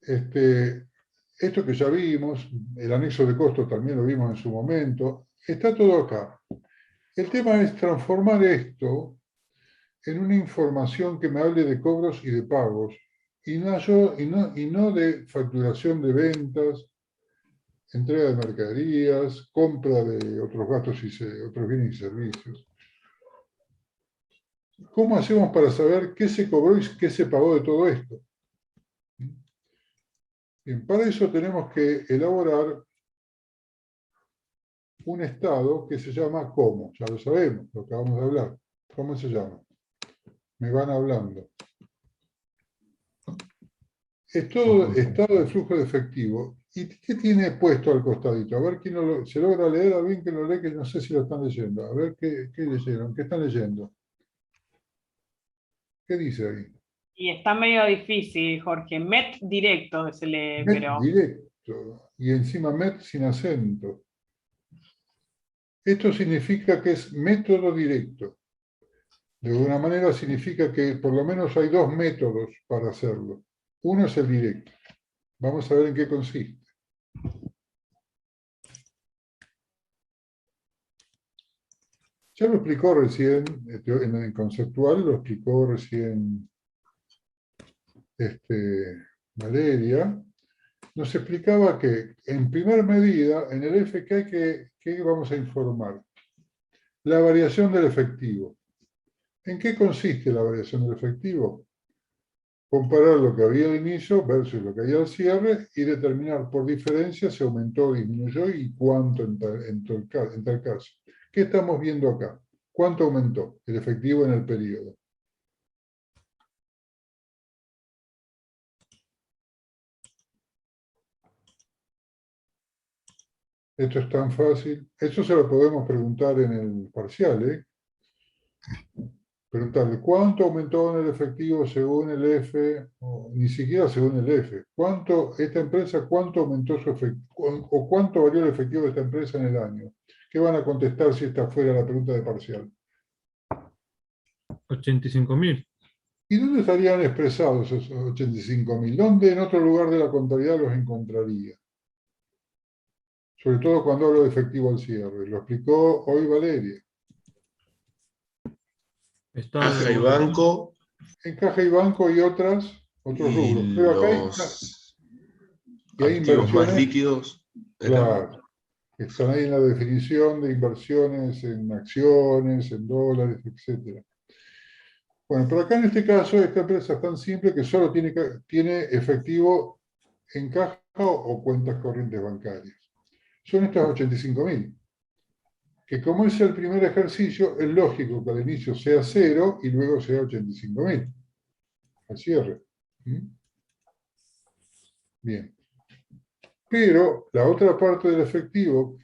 esto que ya vimos, el anexo de costos también lo vimos en su momento, está todo acá. El tema es transformar esto en una información que me hable de cobros y de pagos, y no de facturación de ventas, entrega de mercaderías, compra de otros gastos y otros bienes y servicios. ¿Cómo hacemos para saber qué se cobró y qué se pagó de todo esto? Bien, para eso tenemos que elaborar un estado que se llama ¿cómo? Ya lo sabemos, lo acabamos de hablar. ¿Cómo se llama? Me van hablando. Es todo estado de flujo de efectivo. ¿Y qué tiene puesto al costadito? A ver quién se logra leer, a ver quién lo lee, que no sé si lo están leyendo. A ver qué leyeron, qué están leyendo. ¿Qué dice ahí? Y está medio difícil, Jorge. MET directo se lee, MET pero... directo. Y encima MET sin acento. Esto significa que es método directo. De alguna manera significa que por lo menos hay dos métodos para hacerlo. Uno es el directo. Vamos a ver en qué consiste. Ya lo explicó recién, en el conceptual, lo explicó recién Valeria. Nos explicaba que, en primer medida, en el F, ¿qué vamos a informar? La variación del efectivo. ¿En qué consiste la variación del efectivo? Comparar lo que había al inicio versus lo que había al cierre y determinar por diferencia si aumentó o disminuyó y cuánto en tal caso. ¿Qué estamos viendo acá? ¿Cuánto aumentó el efectivo en el periodo? Esto es tan fácil. Eso se lo podemos preguntar en el parcial, Preguntarle, ¿cuánto aumentó en el efectivo según el F? O ni siquiera según el F. Esta empresa, cuánto aumentó su efectivo? ¿O cuánto valió el efectivo de esta empresa en el año? ¿Qué van a contestar si esta fuera la pregunta de parcial? 85.000. ¿Y dónde estarían expresados esos 85.000? ¿Dónde en otro lugar de la contabilidad los encontraría? Sobre todo cuando hablo de efectivo al cierre. Lo explicó hoy Valeria. Está Caja y banco En caja y banco y otros rubros. y Pero acá los hay activos más inversiones, líquidos. claro, que están ahí en la definición de inversiones en acciones, en dólares, etc. Bueno, pero acá en este caso, esta empresa es tan simple que solo tiene efectivo en caja o cuentas corrientes bancarias. Son estas 85.000. Que como es el primer ejercicio, es lógico que al inicio sea 0 y luego sea 85.000. Al cierre. Bien. Pero la otra parte del efectivo...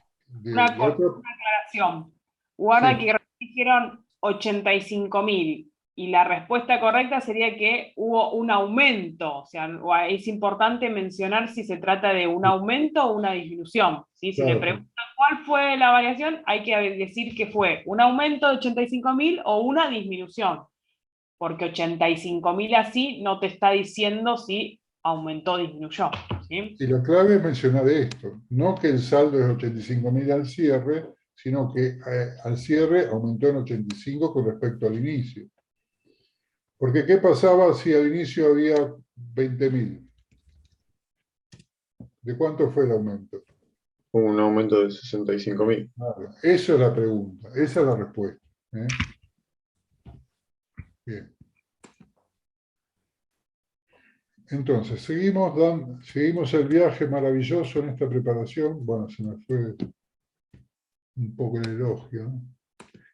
Una aclaración. Guarda Sí. que dijeron 85.000 y la respuesta correcta sería que hubo un aumento. O sea, es importante mencionar si se trata de un aumento o una disminución. ¿Sí? Si Claro. le preguntan cuál fue la variación, hay que decir que fue un aumento de 85.000 o una disminución. Porque 85.000 así no te está diciendo si aumentó o disminuyó. ¿Sí? Y la clave es mencionar esto, no que el saldo es 85.000 al cierre, sino que al cierre aumentó en 85 con respecto al inicio. Porque ¿qué pasaba si al inicio había 20.000? ¿De cuánto fue el aumento? Un aumento de 65.000. Claro, esa es la pregunta, esa es la respuesta. Bien. Entonces, seguimos el viaje maravilloso en esta preparación. Bueno, se me fue un poco el elogio, ¿no?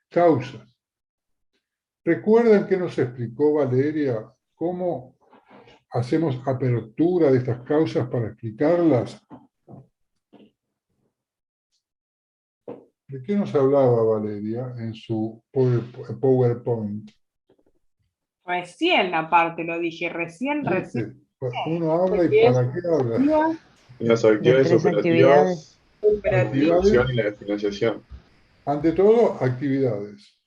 Causas. ¿Recuerdan que nos explicó Valeria cómo hacemos apertura de estas causas para explicarlas? ¿De qué nos hablaba Valeria en su PowerPoint? Recién aparte lo dije, recién. ¿Viste? Uno habla y ¿para qué habla? Las actividades tres operativas, la Actividades. definición y la financiación. Ante todo, actividades.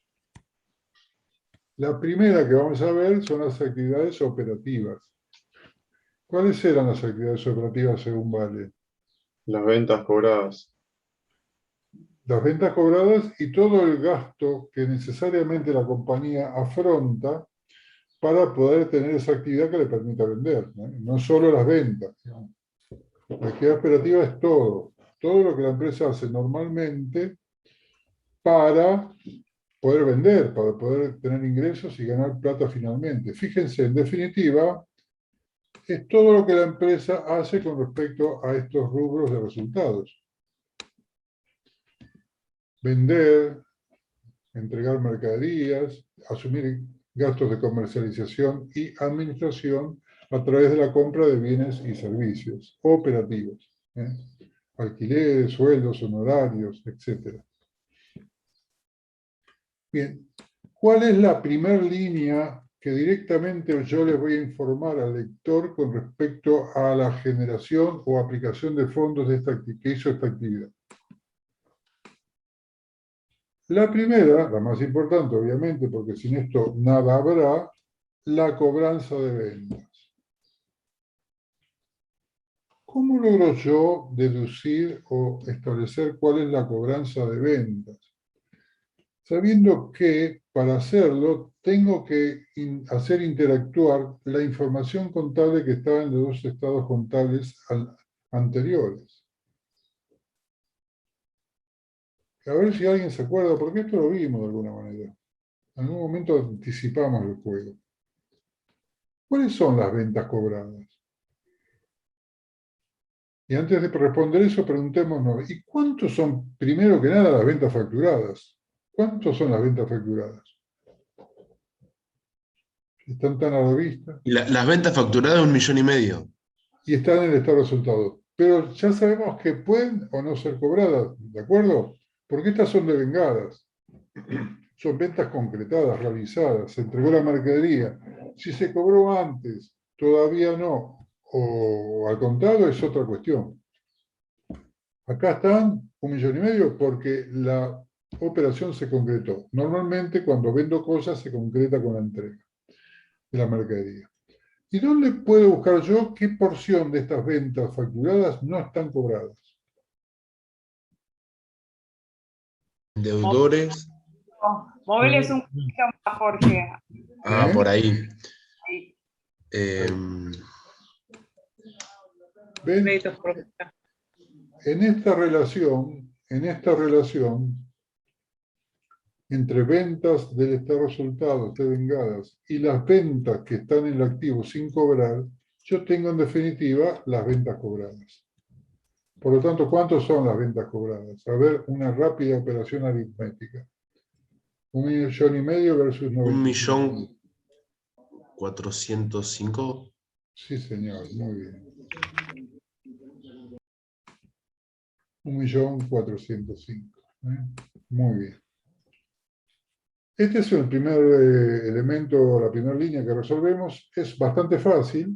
La primera que vamos a ver son las actividades operativas. ¿Cuáles eran las actividades operativas según Vale? Las ventas cobradas. Las ventas cobradas y todo el gasto que necesariamente la compañía afronta para poder tener esa actividad que le permita vender, ¿no? No solo las ventas, digamos. La actividad operativa es todo lo que la empresa hace normalmente para poder vender, para poder tener ingresos y ganar plata finalmente. Fíjense, en definitiva, es todo lo que la empresa hace con respecto a estos rubros de resultados. Vender, entregar mercaderías, asumir gastos de comercialización y administración a través de la compra de bienes y servicios operativos, ¿eh? Alquileres, sueldos, honorarios, etc. Bien, ¿cuál es la primera línea que directamente yo les voy a informar al lector con respecto a la generación o aplicación de fondos de que hizo esta actividad? La primera, la más importante obviamente, porque sin esto nada habrá, la cobranza de ventas. ¿Cómo logro yo deducir o establecer cuál es la cobranza de ventas? Sabiendo que para hacerlo tengo que hacer interactuar la información contable que estaba en los dos estados contables anteriores. A ver si alguien se acuerda, porque esto lo vimos de alguna manera. En algún momento anticipamos el juego. ¿Cuáles son las ventas cobradas? Y antes de responder eso, preguntémonos, ¿y cuántos son, primero que nada, las ventas facturadas? ¿Cuántos son las ventas facturadas? Están tan a la vista. Las ventas facturadas 1,5 millones. Y están en el estado de resultados. Pero ya sabemos que pueden o no ser cobradas, ¿de acuerdo? Porque estas son devengadas. Son ventas concretadas, realizadas, se entregó la mercadería. Si se cobró antes, todavía no, o al contado, es otra cuestión. Acá están 1,5 millones porque la operación se concretó. Normalmente cuando vendo cosas se concreta con la entrega de la mercadería. ¿Y dónde puedo buscar yo qué porción de estas ventas facturadas no están cobradas? Deudores. Móviles un poquito más, Jorge. Ah, por ahí. Sí. ¿Ven? Créditos por venta. En esta relación entre ventas del estado de resultados devengadas y las ventas que están en el activo sin cobrar, yo tengo en definitiva las ventas cobradas. Por lo tanto, ¿cuántas son las ventas cobradas? A ver, una rápida operación aritmética. 1,5 millones versus 1.405.000. Sí, señor, muy bien. 1,405,000. Muy bien. Este es el primer elemento, la primera línea que resolvemos. Es bastante fácil.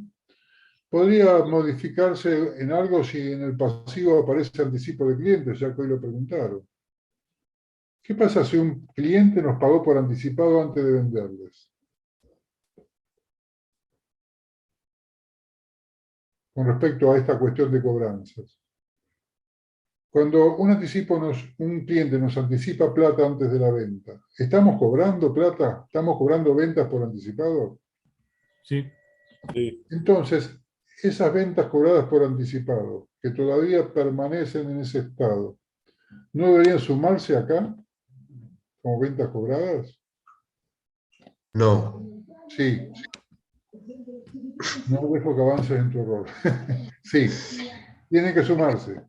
Podría modificarse en algo si en el pasivo aparece anticipo de clientes, ya que hoy lo preguntaron. ¿Qué pasa si un cliente nos pagó por anticipado antes de venderles? Con respecto a esta cuestión de cobranzas. Cuando un cliente nos anticipa plata antes de la venta, ¿estamos cobrando plata? ¿Estamos cobrando ventas por anticipado? Sí. Entonces, esas ventas cobradas por anticipado, que todavía permanecen en ese estado, ¿no deberían sumarse acá como ventas cobradas? No. Sí. No dejo que avances en tu error. Sí, tienen que sumarse.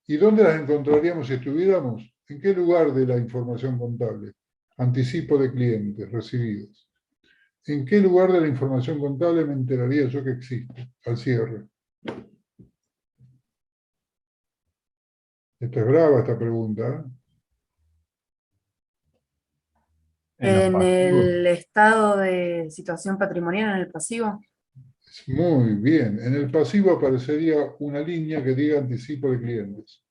¿Y dónde las encontraríamos si estuviéramos? ¿En qué lugar de la información contable? Anticipo de clientes recibidos. ¿En qué lugar de la información contable me enteraría yo que existe al cierre? Esta es brava esta pregunta, ¿eh? En el estado de situación patrimonial, en el pasivo. Muy bien. En el pasivo aparecería una línea que diga anticipo de clientes.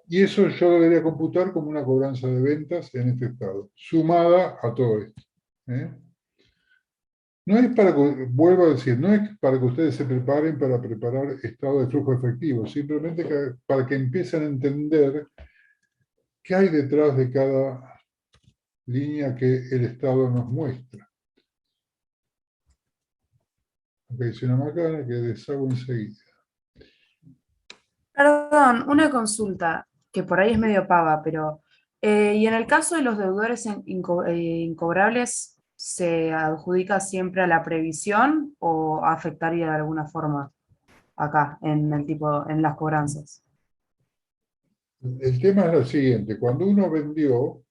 Y eso yo debería computar como una cobranza de ventas en este estado, sumada a todo esto. ¿Eh? No es para que, vuelvo a decir, no es para que ustedes se preparen para preparar estado de flujo efectivo, simplemente para que empiecen a entender qué hay detrás de cada línea que el estado nos muestra. Ok, hice una macana que deshago enseguida. Perdón, una consulta, que por ahí es medio pava, pero ¿y en el caso de los deudores incobrables, se adjudica siempre a la previsión o afectaría de alguna forma acá, en las cobranzas? El tema es lo siguiente, cuando uno vendió,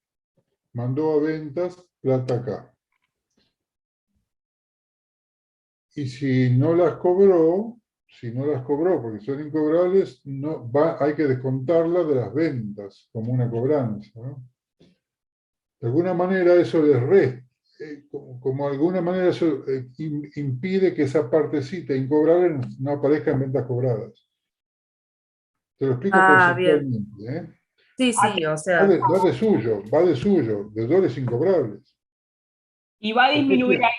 mandó a ventas plata acá. Y si no las cobró porque son incobrables, hay que descontarlas de las ventas como una cobranza, ¿no? De alguna manera eso les resta, como de alguna manera eso impide que esa partecita incobrable no aparezca en ventas cobradas. Te lo explico Bien. conceptualmente, ¿eh? Sí, o sea. Va de suyo, deudores incobrables. Y va a disminuir ahí.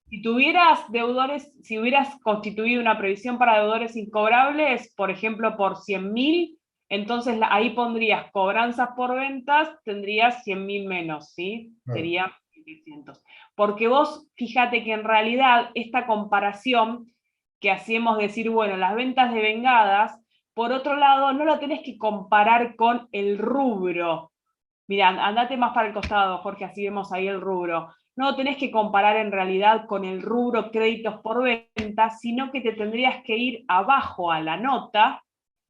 Si tuvieras deudores, si hubieras constituido una previsión para deudores incobrables, por ejemplo, por 100.000, entonces ahí pondrías cobranzas por ventas, tendrías 100.000 menos, ¿sí? Sería 1.600. Porque vos, fíjate que en realidad esta comparación que hacemos decir, bueno, las ventas devengadas, por otro lado, no lo tenés que comparar con el rubro. Mirá, andate más para el costado, Jorge, así vemos ahí el rubro. No tenés que comparar en realidad con el rubro créditos por venta, sino que te tendrías que ir abajo a la nota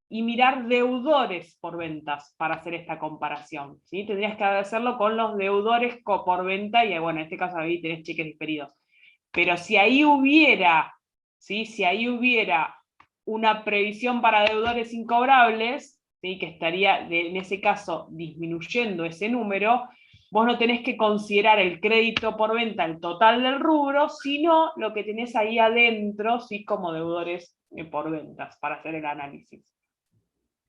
y mirar deudores por ventas para hacer esta comparación, ¿sí? Tendrías que hacerlo con los deudores por venta y, bueno, en este caso ahí tenés cheques diferidos. Pero si ahí hubiera, ¿sí? Si ahí hubiera una previsión para deudores incobrables, ¿sí? Que estaría, en ese caso, disminuyendo ese número, vos no tenés que considerar el crédito por venta, el total del rubro, sino lo que tenés ahí adentro, ¿sí? Como deudores por ventas, para hacer el análisis.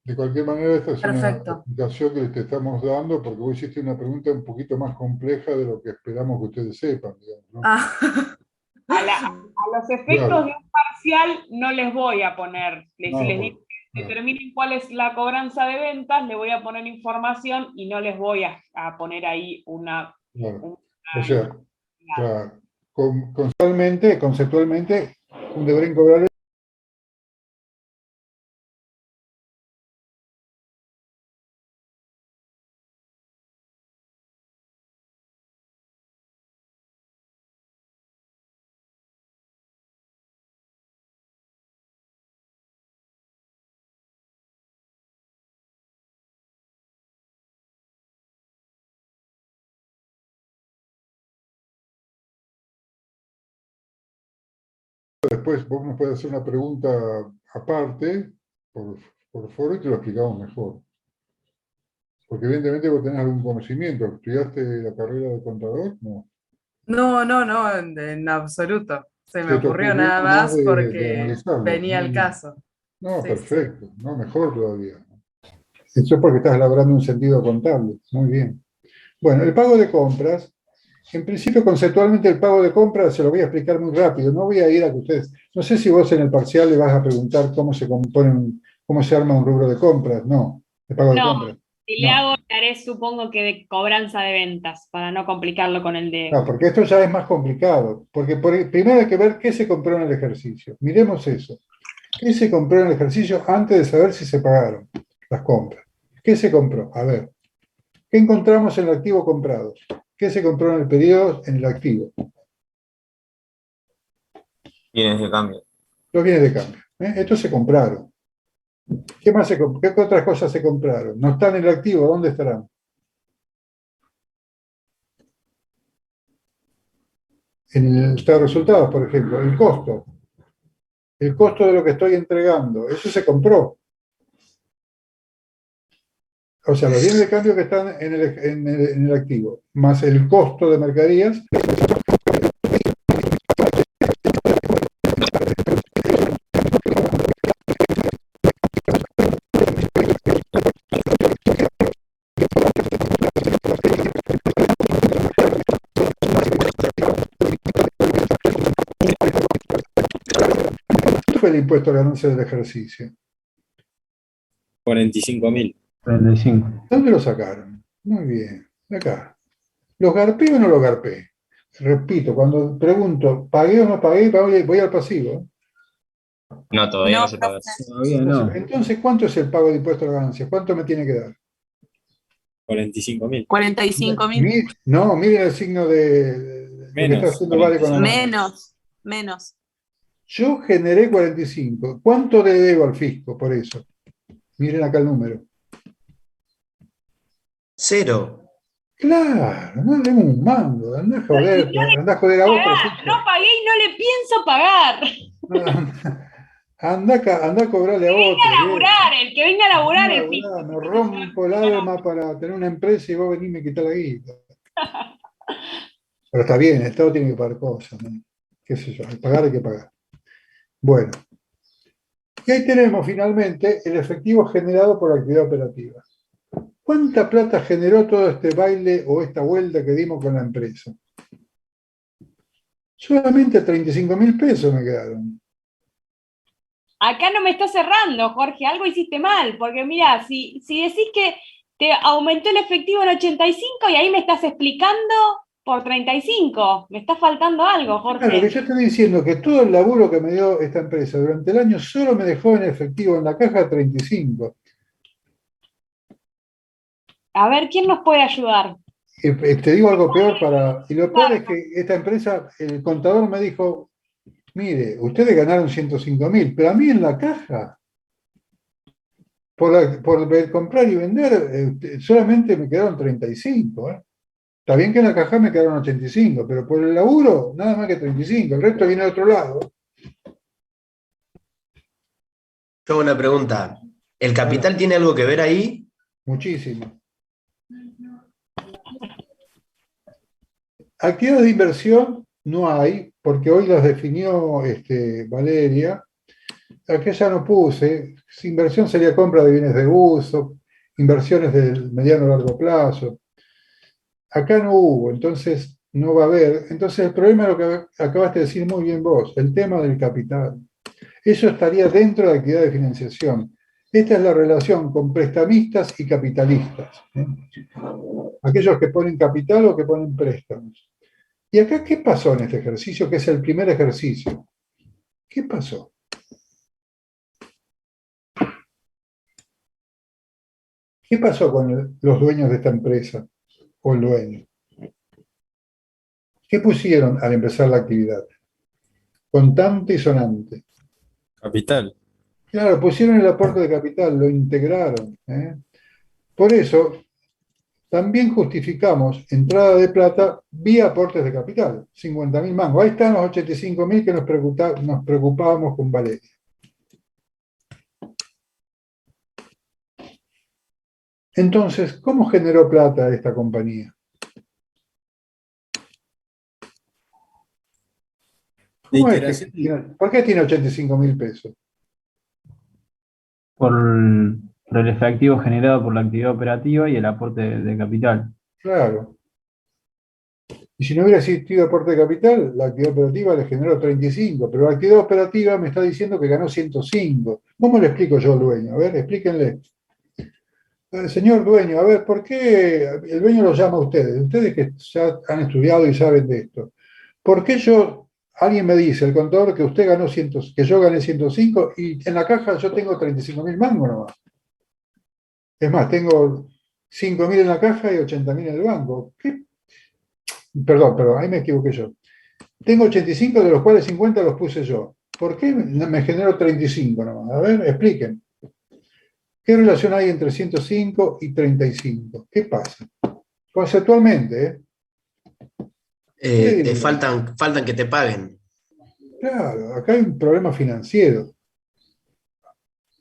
De cualquier manera, esta es Perfecto. una explicación que te estamos dando porque vos hiciste una pregunta un poquito más compleja de lo que esperamos que ustedes sepan, digamos, ¿no? A los efectos de un parcial no les voy a poner, si les digo que determinen cuál es la cobranza de ventas, le voy a poner información y no les voy a poner ahí una... Claro. O sea, claro, conceptualmente, un deber incobrable después vos nos puedes hacer una pregunta aparte por foro y te lo explicamos mejor. Porque evidentemente vos tenés algún conocimiento. ¿Estudiaste la carrera de contador? No. No, en absoluto. Se me Se te ocurrió ocurrió nada más más de porque analizarlo. venía el caso. No, Sí, perfecto. No, mejor todavía. Eso es porque estás elaborando un sentido contable. Muy bien. Bueno, el pago de compras. En principio, conceptualmente, el pago de compras se lo voy a explicar muy rápido. No voy a ir a que ustedes... No sé si vos en el parcial le vas a preguntar cómo se componen, cómo se arma un rubro de compras. No, de pago de compras. Si le hago, le haré supongo que de cobranza de ventas, para no complicarlo con el de... No, porque esto ya es más complicado. Porque primero hay que ver qué se compró en el ejercicio. Miremos eso. ¿Qué se compró en el ejercicio antes de saber si se pagaron las compras? ¿Qué se compró? A ver. ¿Qué encontramos en el activo comprado? ¿Qué se compró en el periodo en el activo? Bienes de cambio. Los bienes de cambio. Estos se compraron. ¿Qué más qué otras cosas se compraron? No están en el activo, ¿dónde estarán? En el estado de resultados, por ejemplo, el costo. El costo de lo que estoy entregando. Eso se compró. O sea, los bienes de cambio que están en el activo, más el costo de mercaderías. Fue el impuesto a ganancia del ejercicio. 45.000. 35. ¿Dónde lo sacaron? Muy bien, de acá. ¿Los garpé o no los garpé? Repito, cuando pregunto, ¿pagué o no pagué? Voy al pasivo. No, todavía No, no se paga. Todavía no. Entonces, ¿cuánto es el pago de impuesto a la ganancia? ¿Cuánto me tiene que dar? 45.000. 45.000. No, miren el signo de que está Menos. haciendo Vale con la mano. Menos. Yo generé 45. ¿Cuánto le debo al fisco por eso? Miren acá el número. 0. Claro, no debo un mango. Andá a joder, andá a joder a otro. No pagué y no le pienso pagar. Andá a cobrarle a otro. A laburar, el que venga a laburar el piso. Me rompo el alma para tener una empresa y vos venís y me quitás la guita. Pero está bien, el Estado tiene que pagar cosas, ¿no? Qué sé yo, al pagar hay que pagar. Bueno. Y ahí tenemos finalmente el efectivo generado por la actividad operativa. ¿Cuánta plata generó todo este baile o esta vuelta que dimos con la empresa? Solamente 35.000 pesos me quedaron. Acá no me está cerrando, Jorge, algo hiciste mal, porque mira, si decís que te aumentó el efectivo en 85 y ahí me estás explicando por 35, me está faltando algo, Jorge. Claro, que yo estoy diciendo que todo el laburo que me dio esta empresa durante el año solo me dejó en efectivo en la caja 35. A ver, ¿quién nos puede ayudar? Te digo algo peor y lo peor es que esta empresa, el contador me dijo, mire, ustedes ganaron 105.000, pero a mí en la caja, por comprar y vender, solamente me quedaron 35. Está bien que en la caja me quedaron 85, pero por el laburo, nada más que 35. El resto viene de otro lado. Yo hago una pregunta. ¿El capital tiene algo que ver ahí? Muchísimo. Actividades de inversión no hay, porque hoy las definió Valeria. Aquella no puse. Inversión sería compra de bienes de uso, inversiones del mediano o largo plazo. Acá no hubo, entonces no va a haber. Entonces el problema es lo que acabaste de decir muy bien vos, el tema del capital. Eso estaría dentro de la actividad de financiación. Esta es la relación con prestamistas y capitalistas. Aquellos que ponen capital o que ponen préstamos. ¿Y acá qué pasó en este ejercicio, que es el primer ejercicio? ¿Qué pasó? ¿Qué pasó con los dueños de esta empresa o el dueño? ¿Qué pusieron al empezar la actividad? Contante y sonante. Capital. Claro, pusieron el aporte de capital, lo integraron. Por eso, también justificamos entrada de plata vía aportes de capital, 50.000 mangos. Ahí están los 85.000 que nos preocupábamos con Valeria. Entonces, ¿cómo generó plata esta compañía? ¿Por qué tiene 85.000 pesos? Por el efectivo generado por la actividad operativa y el aporte de capital. Claro. Y si no hubiera existido aporte de capital, la actividad operativa le generó 35, pero la actividad operativa me está diciendo que ganó 105. ¿Cómo le explico yo al dueño? A ver, explíquenle. Señor dueño, a ver, ¿por qué el dueño lo llama a ustedes? Ustedes que ya han estudiado y saben de esto. ¿Por qué alguien me dice, el contador, que usted ganó que yo gané 105 y en la caja yo tengo 35.000 mangos nomás? Es más, tengo 5.000 en la caja y 80.000 en el banco. ¿Qué? Perdón, ahí me equivoqué yo. Tengo 85, de los cuales 50 los puse yo. ¿Por qué me generó 35 nomás? A ver, expliquen. ¿Qué relación hay entre 105 y 35? ¿Qué pasa? Conceptualmente, Te faltan que te paguen. Claro, acá hay un problema financiero.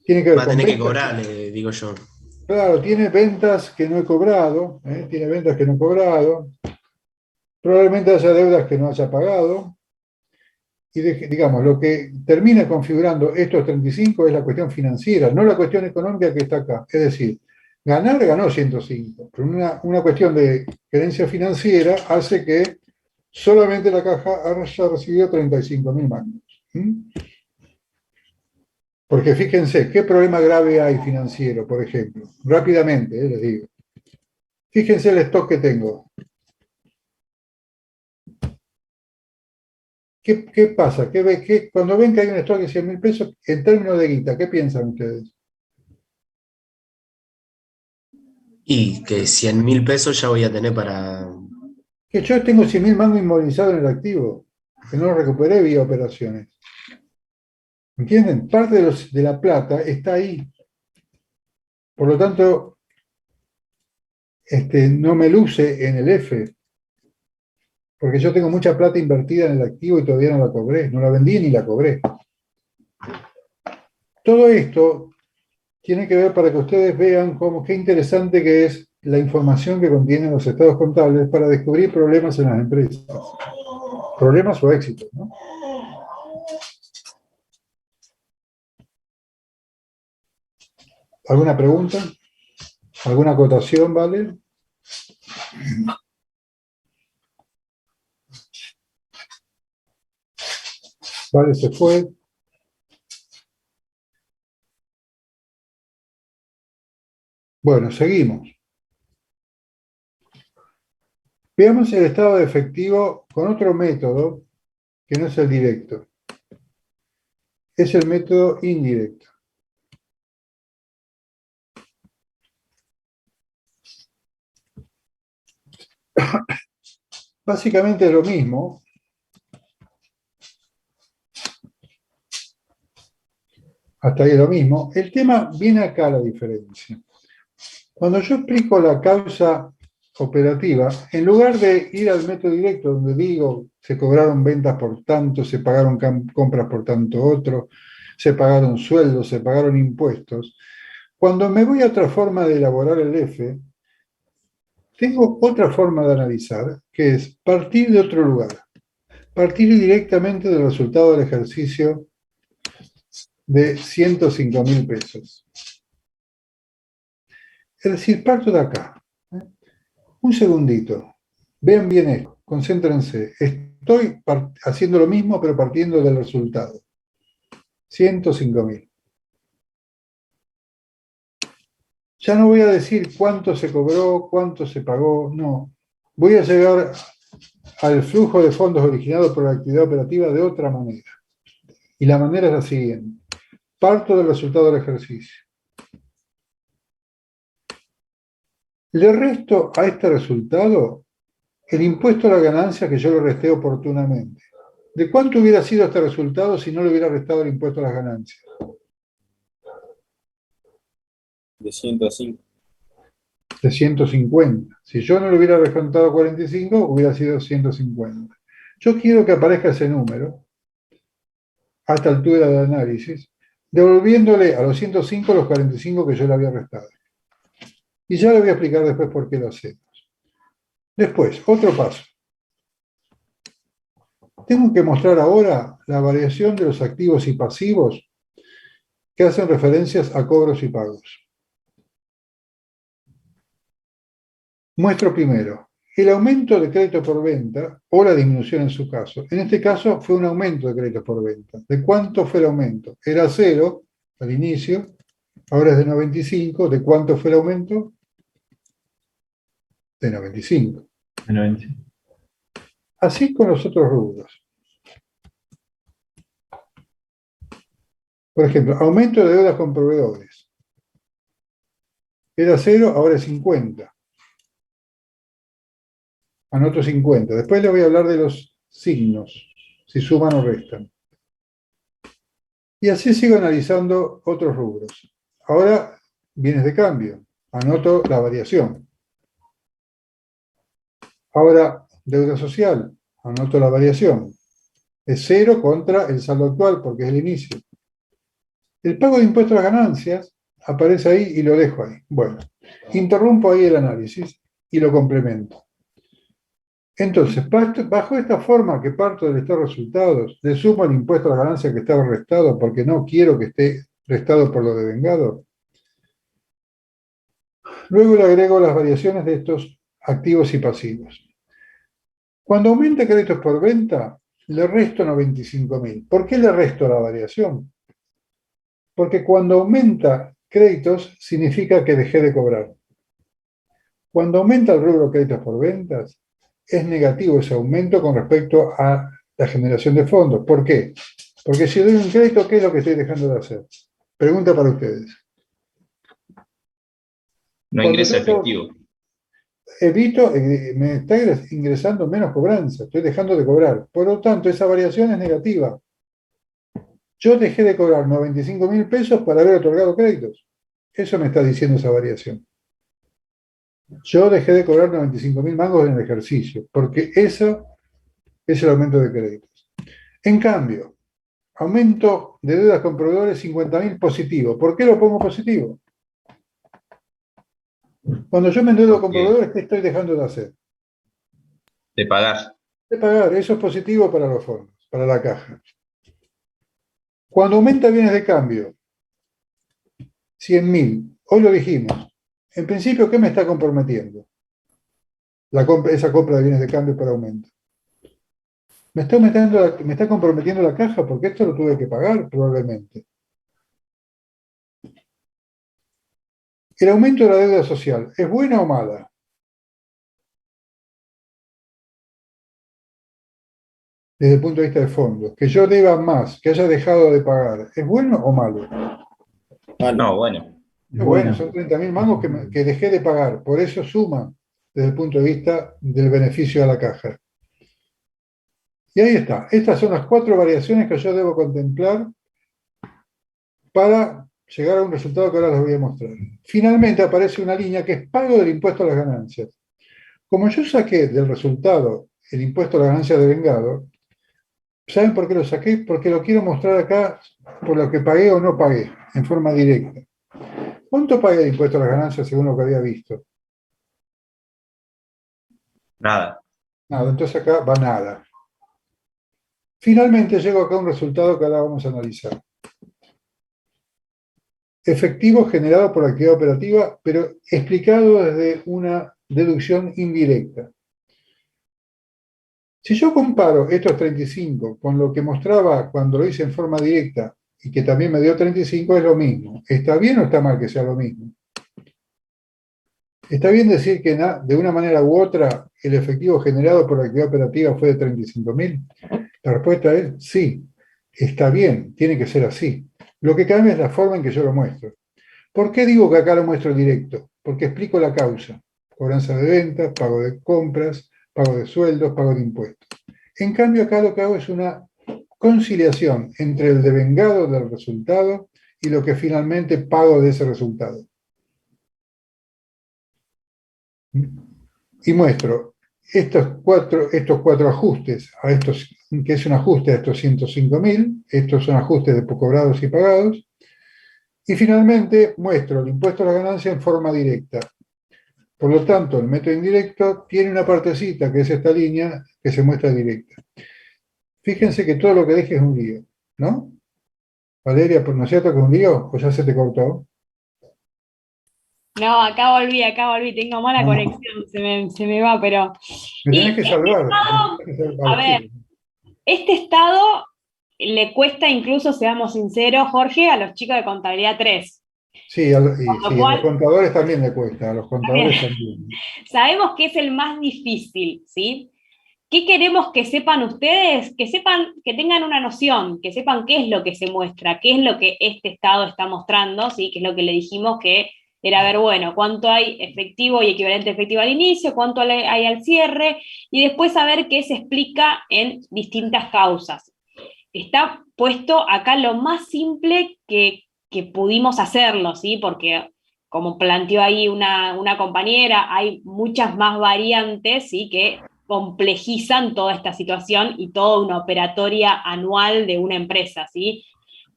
Tiene que ver Va a con tener que ventas. cobrar, le digo yo. Claro, tiene ventas que no he cobrado, tiene ventas que no he cobrado, probablemente haya deudas que no haya pagado, y digamos, lo que termina configurando estos 35 es la cuestión financiera, no la cuestión económica que está acá. Es decir, ganó 105, pero una cuestión de gerencia financiera hace que solamente la caja haya recibido 35.000 mangos. Porque fíjense, ¿qué problema grave hay financiero, por ejemplo? Rápidamente, les digo. Fíjense el stock que tengo. ¿Qué pasa? Cuando ven que hay un stock de 100.000 pesos, en términos de guita, ¿qué piensan ustedes? Y que 100.000 pesos ya voy a tener para... Que yo tengo 100.000 mangos inmovilizados en el activo, que no los recuperé vía operaciones. ¿Entienden? Parte de la plata está ahí. Por lo tanto, no me luce en el F, porque yo tengo mucha plata invertida en el activo y todavía no la cobré, no la vendí ni la cobré. Todo esto tiene que ver para que ustedes vean qué interesante que es la información que contienen los estados contables para descubrir problemas en las empresas. Problemas o éxitos, ¿no? ¿Alguna pregunta? ¿Alguna acotación, vale? Vale, se fue. Bueno, seguimos. Veamos el estado de efectivo con otro método que no es el directo. Es el método indirecto. Básicamente es lo mismo. Hasta ahí es lo mismo. El tema viene acá la diferencia. Cuando yo explico la causa operativa, en lugar de ir al método directo donde digo se cobraron ventas por tanto, se pagaron compras por tanto otro, se pagaron sueldos, se pagaron impuestos, cuando me voy a otra forma de elaborar el F, tengo otra forma de analizar, que es partir de otro lugar, partir directamente del resultado del ejercicio de 105.000 pesos. Es decir, parto de acá. Un segundito. Vean bien esto. Concéntrense. Estoy haciendo lo mismo, pero partiendo del resultado. 105.000. Ya no voy a decir cuánto se cobró, cuánto se pagó, no. Voy a llegar al flujo de fondos originado por la actividad operativa de otra manera. Y la manera es la siguiente. Parto del resultado del ejercicio. Le resto a este resultado el impuesto a la ganancia que yo le resté oportunamente. ¿De cuánto hubiera sido este resultado si no le hubiera restado el impuesto a las ganancias? De 105. De 150. Si yo no le hubiera descontado 45, hubiera sido 150. Yo quiero que aparezca ese número a esta altura del análisis, devolviéndole a los 105 los 45 que yo le había restado. Y ya le voy a explicar después por qué lo hacemos. Después, otro paso. Tengo que mostrar ahora la variación de los activos y pasivos que hacen referencias a cobros y pagos. Muestro primero el aumento de crédito por venta o la disminución en su caso. En este caso fue un aumento de crédito por venta. ¿De cuánto fue el aumento? Era 0 al inicio, ahora es de 95. ¿De cuánto fue el aumento? De 95. De 95. Así con los otros rubros. Por ejemplo, aumento de deudas con proveedores. Era 0, ahora es 50. Anoto 50. Después les voy a hablar de los signos, si suman o restan. Y así sigo analizando otros rubros. Ahora, bienes de cambio. Anoto la variación. Ahora, deuda social. Anoto la variación. Es 0 contra el saldo actual, porque es el inicio. El pago de impuestos a las ganancias, aparece ahí y lo dejo ahí. Bueno, interrumpo ahí el análisis y lo complemento. Entonces, bajo esta forma que parto del estado de resultados, le sumo el impuesto a la ganancia que estaba restado porque no quiero que esté restado por lo devengado. Luego le agrego las variaciones de estos activos y pasivos. Cuando aumenta créditos por venta, le resto 95.000. ¿Por qué le resto la variación? Porque cuando aumenta créditos significa que dejé de cobrar. Cuando aumenta el rubro créditos por ventas, es negativo ese aumento con respecto a la generación de fondos. ¿Por qué? Porque si doy un crédito, ¿qué es lo que estoy dejando de hacer? Pregunta para ustedes. No Cuando ingresa yo efectivo. evito, me está ingresando menos cobranza, estoy dejando de cobrar. Por lo tanto, esa variación es negativa. Yo dejé de cobrar 95.000 pesos para haber otorgado créditos. Eso me está diciendo esa variación. Yo dejé de cobrar 95.000 mangos en el ejercicio, porque eso es el aumento de créditos. En cambio, aumento de deudas con proveedores 50.000 positivo. ¿Por qué lo pongo positivo? Cuando yo me endeudo con proveedores, ¿qué estoy dejando de hacer? De pagar. De pagar. Eso es positivo para los fondos, para la caja. Cuando aumenta bienes de cambio, 100.000. Hoy lo dijimos. En principio, ¿qué me está comprometiendo? Esa compra de bienes de cambio para aumento. Me está comprometiendo la caja porque esto lo tuve que pagar probablemente. ¿El aumento de la deuda social es buena o mala? Desde el punto de vista de fondos. Que yo deba más, que haya dejado de pagar, ¿es bueno o malo? No, bueno. Es bueno, son 30.000 mangos que dejé de pagar. Por eso suma desde el punto de vista del beneficio a la caja. Y ahí está. Estas son las 4 variaciones que yo debo contemplar para llegar a un resultado que ahora les voy a mostrar. Finalmente aparece una línea que es pago del impuesto a las ganancias. Como yo saqué del resultado el impuesto a las ganancias devengado, ¿saben por qué lo saqué? Porque lo quiero mostrar acá por lo que pagué o no pagué, en forma directa. ¿Cuánto pagué de impuesto a las ganancias según lo que había visto? Nada. Nada, entonces acá va nada. Finalmente llego acá a un resultado que ahora vamos a analizar. Efectivo generado por actividad operativa, pero explicado desde una deducción indirecta. Si yo comparo estos 35 con lo que mostraba cuando lo hice en forma directa y que también me dio 35, es lo mismo. ¿Está bien o está mal que sea lo mismo? ¿Está bien decir que de una manera u otra el efectivo generado por la actividad operativa fue de 35.000? La respuesta es sí. Está bien, tiene que ser así. Lo que cambia es la forma en que yo lo muestro. ¿Por qué digo que acá lo muestro directo? Porque explico la causa. Cobranza de ventas, pago de compras, pago de sueldos, pago de impuestos. En cambio, acá lo que hago es una conciliación entre el devengado del resultado y lo que finalmente pago de ese resultado. Y muestro estos cuatro ajustes, que es un ajuste a estos 105.000, estos son ajustes de cobrados y pagados, y finalmente muestro el impuesto a la ganancia en forma directa. Por lo tanto, el método indirecto tiene una partecita, que es esta línea, que se muestra directa. Fíjense que todo lo que dije es un lío, ¿no? Valeria, ¿no es cierto que es un lío? ¿O ya se te cortó? No, acá volví, tengo mala conexión, se me va, pero... Me tenés que salvar. A ver, este estado le cuesta incluso, seamos sinceros, Jorge, a los chicos de Contabilidad 3. Sí, a los contadores también le cuesta, a los contadores también. Sabemos que es el más difícil, ¿sí? ¿Qué queremos que sepan ustedes? Que sepan, que tengan una noción, que sepan qué es lo que se muestra, qué es lo que este estado está mostrando, ¿sí? Que es lo que le dijimos que era ver, bueno, cuánto hay efectivo y equivalente efectivo al inicio, cuánto hay al cierre, y después saber qué se explica en distintas causas. Está puesto acá lo más simple que pudimos hacerlo, ¿sí? Porque, como planteó ahí una compañera, hay muchas más variantes, ¿sí? Que complejizan toda esta situación y toda una operatoria anual de una empresa, ¿sí?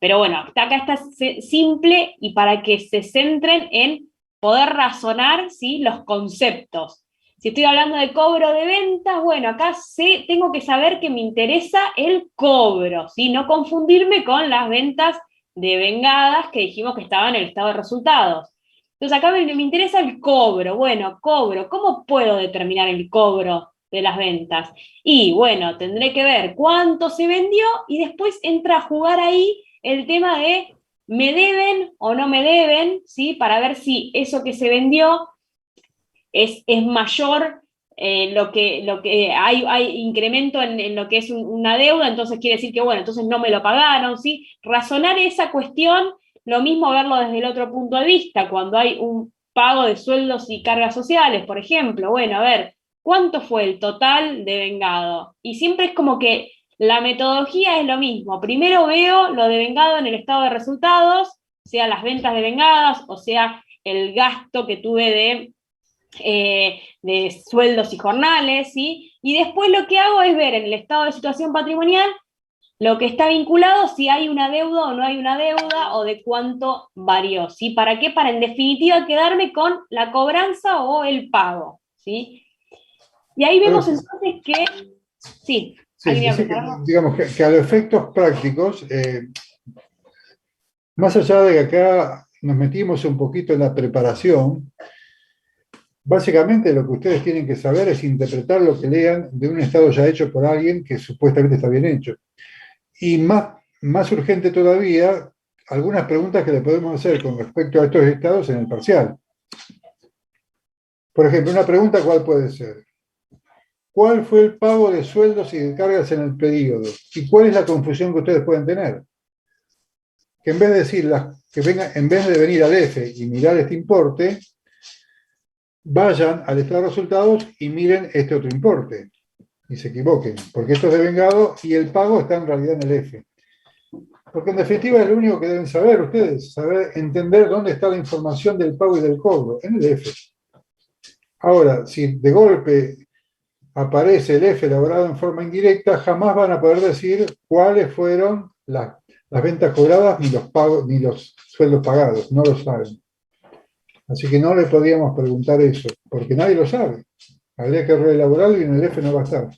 Pero bueno, acá está simple y para que se centren en poder razonar, ¿sí?, los conceptos. Si estoy hablando de cobro de ventas, bueno, acá tengo que saber que me interesa el cobro, ¿sí? No confundirme con las ventas devengadas que dijimos que estaban en el estado de resultados. Entonces acá me interesa el cobro. Bueno, cobro, ¿cómo puedo determinar el cobro de las ventas? Y bueno, tendré que ver cuánto se vendió y después entra a jugar ahí el tema de ¿me deben o no me deben? ¿Sí? Para ver si eso que se vendió es mayor, lo que hay incremento en lo que es una deuda, entonces quiere decir que, bueno, entonces no me lo pagaron, ¿sí? Razonar esa cuestión, lo mismo verlo desde el otro punto de vista, cuando hay un pago de sueldos y cargas sociales, por ejemplo, bueno, a ver, ¿cuánto fue el total devengado? Y siempre es como que la metodología es lo mismo. Primero veo lo devengado en el estado de resultados, sea las ventas devengadas, o sea el gasto que tuve de sueldos y jornales, ¿sí? Y después lo que hago es ver en el estado de situación patrimonial lo que está vinculado, si hay una deuda o no hay una deuda, o de cuánto varió, ¿sí? ¿Para qué? Para en definitiva quedarme con la cobranza o el pago, ¿sí? Y ahí vemos entonces que, sí, digamos que a los efectos prácticos, más allá de que acá nos metimos un poquito en la preparación, básicamente lo que ustedes tienen que saber es interpretar lo que lean de un estado ya hecho por alguien que supuestamente está bien hecho. Y más urgente todavía, algunas preguntas que le podemos hacer con respecto a estos estados en el parcial. Por ejemplo, una pregunta, ¿cuál puede ser? ¿Cuál fue el pago de sueldos y de cargas en el periodo? ¿Y cuál es la confusión que ustedes pueden tener? Que en vez de decir, en vez de venir al F y mirar este importe, vayan al estado de resultados y miren este otro importe. Y se equivoquen, porque esto es devengado y el pago está en realidad en el F. Porque en definitiva es lo único que deben saber ustedes, entender dónde está la información del pago y del cobro, en el F. Ahora, si de golpe aparece el F elaborado en forma indirecta, jamás van a poder decir cuáles fueron las ventas cobradas ni los pagos, ni los sueldos pagados, no lo saben. Así que no le podíamos preguntar eso, porque nadie lo sabe. Habría que reelaborarlo y en el F no va a estar.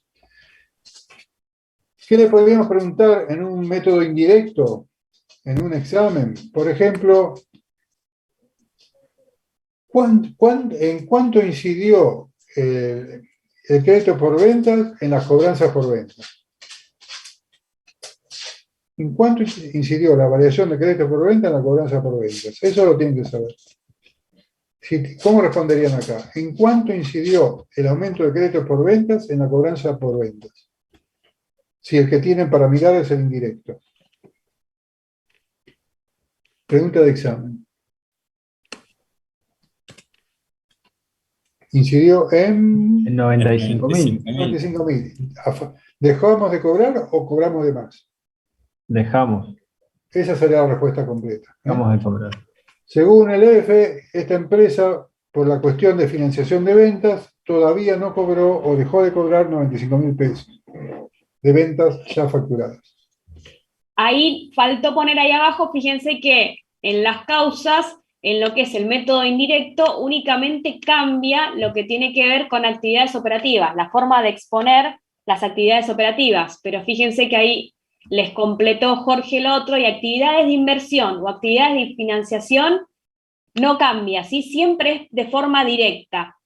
¿Qué le podríamos preguntar en un método indirecto, en un examen? Por ejemplo, ¿en cuánto incidió el crédito por ventas en las cobranzas por ventas? ¿En cuánto incidió la variación de crédito por venta en la cobranza por ventas? Eso lo tienen que saber. ¿Cómo responderían acá? ¿En cuánto incidió el aumento de crédito por ventas en la cobranza por ventas? Si el que tienen para mirar es el indirecto. Pregunta de examen. Incidió en 95.000. 95.000. ¿Dejamos de cobrar o cobramos de más? Dejamos. Esa sería la respuesta completa. Dejamos de cobrar. Según el EF, esta empresa, por la cuestión de financiación de ventas, todavía no cobró o dejó de cobrar 95.000 pesos de ventas ya facturadas. Ahí faltó poner ahí abajo, fíjense que en las causas, en lo que es el método indirecto, únicamente cambia lo que tiene que ver con actividades operativas, la forma de exponer las actividades operativas, pero fíjense que ahí les completó Jorge el otro, y actividades de inversión o actividades de financiación no cambia, ¿sí? Siempre es de forma directa.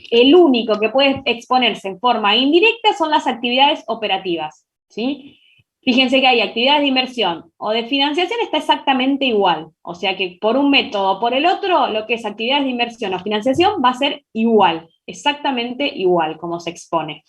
El único que puede exponerse en forma indirecta son las actividades operativas, ¿sí? Fíjense que hay actividades de inversión o de financiación, está exactamente igual. O sea que por un método o por el otro, lo que es actividades de inversión o financiación va a ser igual, exactamente igual como se expone.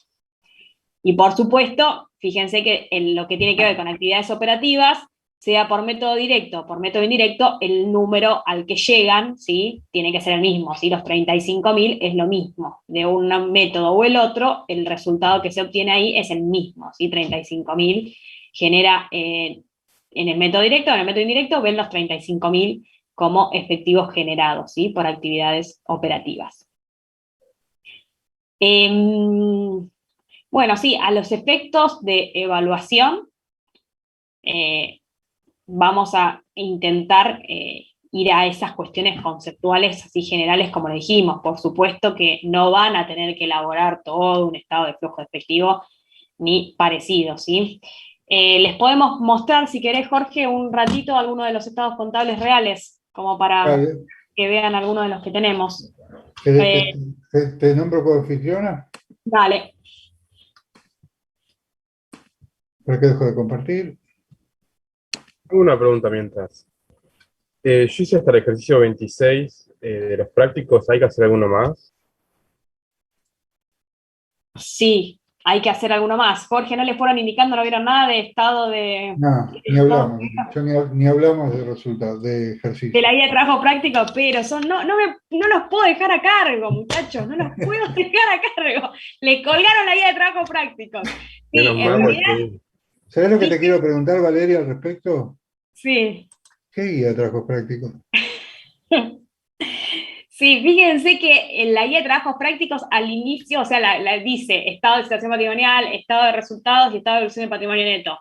Y por supuesto, fíjense que en lo que tiene que ver con actividades operativas, sea por método directo o por método indirecto, el número al que llegan, ¿sí?, tiene que ser el mismo, ¿sí? Los 35.000 es lo mismo. De un método o el otro, el resultado que se obtiene ahí es el mismo, ¿sí? 35.000 genera en el método directo, en el método indirecto ven los 35.000 como efectivos generados, ¿sí?, por actividades operativas. Bueno, sí, a los efectos de evaluación, vamos a intentar ir a esas cuestiones conceptuales así generales como le dijimos. Por supuesto que no van a tener que elaborar todo un estado de flujo efectivo ni parecido, ¿sí? Les podemos mostrar, si querés, Jorge, un ratito algunos de los estados contables reales, como para Dale. que vean algunos de los que tenemos. ¿Te nombro como anfitriona? Dale. ¿Para qué dejo de compartir? Tengo una pregunta mientras. Yo hice hasta el ejercicio 26 de los prácticos, ¿hay que hacer alguno más? Sí, hay que hacer alguno más. Jorge, ¿no le fueron indicando, no vieron nada de estado de... No, ni hablamos. Ni hablamos de resultados, de ejercicio. de la guía de trabajo práctico, pero no los puedo dejar a cargo, muchachos, no los puedo dejar a cargo. Le colgaron la guía de trabajo práctico. Sí, Menos mal, porque ¿Sabes lo que te quiero preguntar, Valeria, al respecto? sí. ¿Qué guía de trabajo práctico? Sí, fíjense que en la guía de trabajos prácticos al inicio, o sea, la dice estado de situación patrimonial, estado de resultados y estado de evolución del patrimonio neto.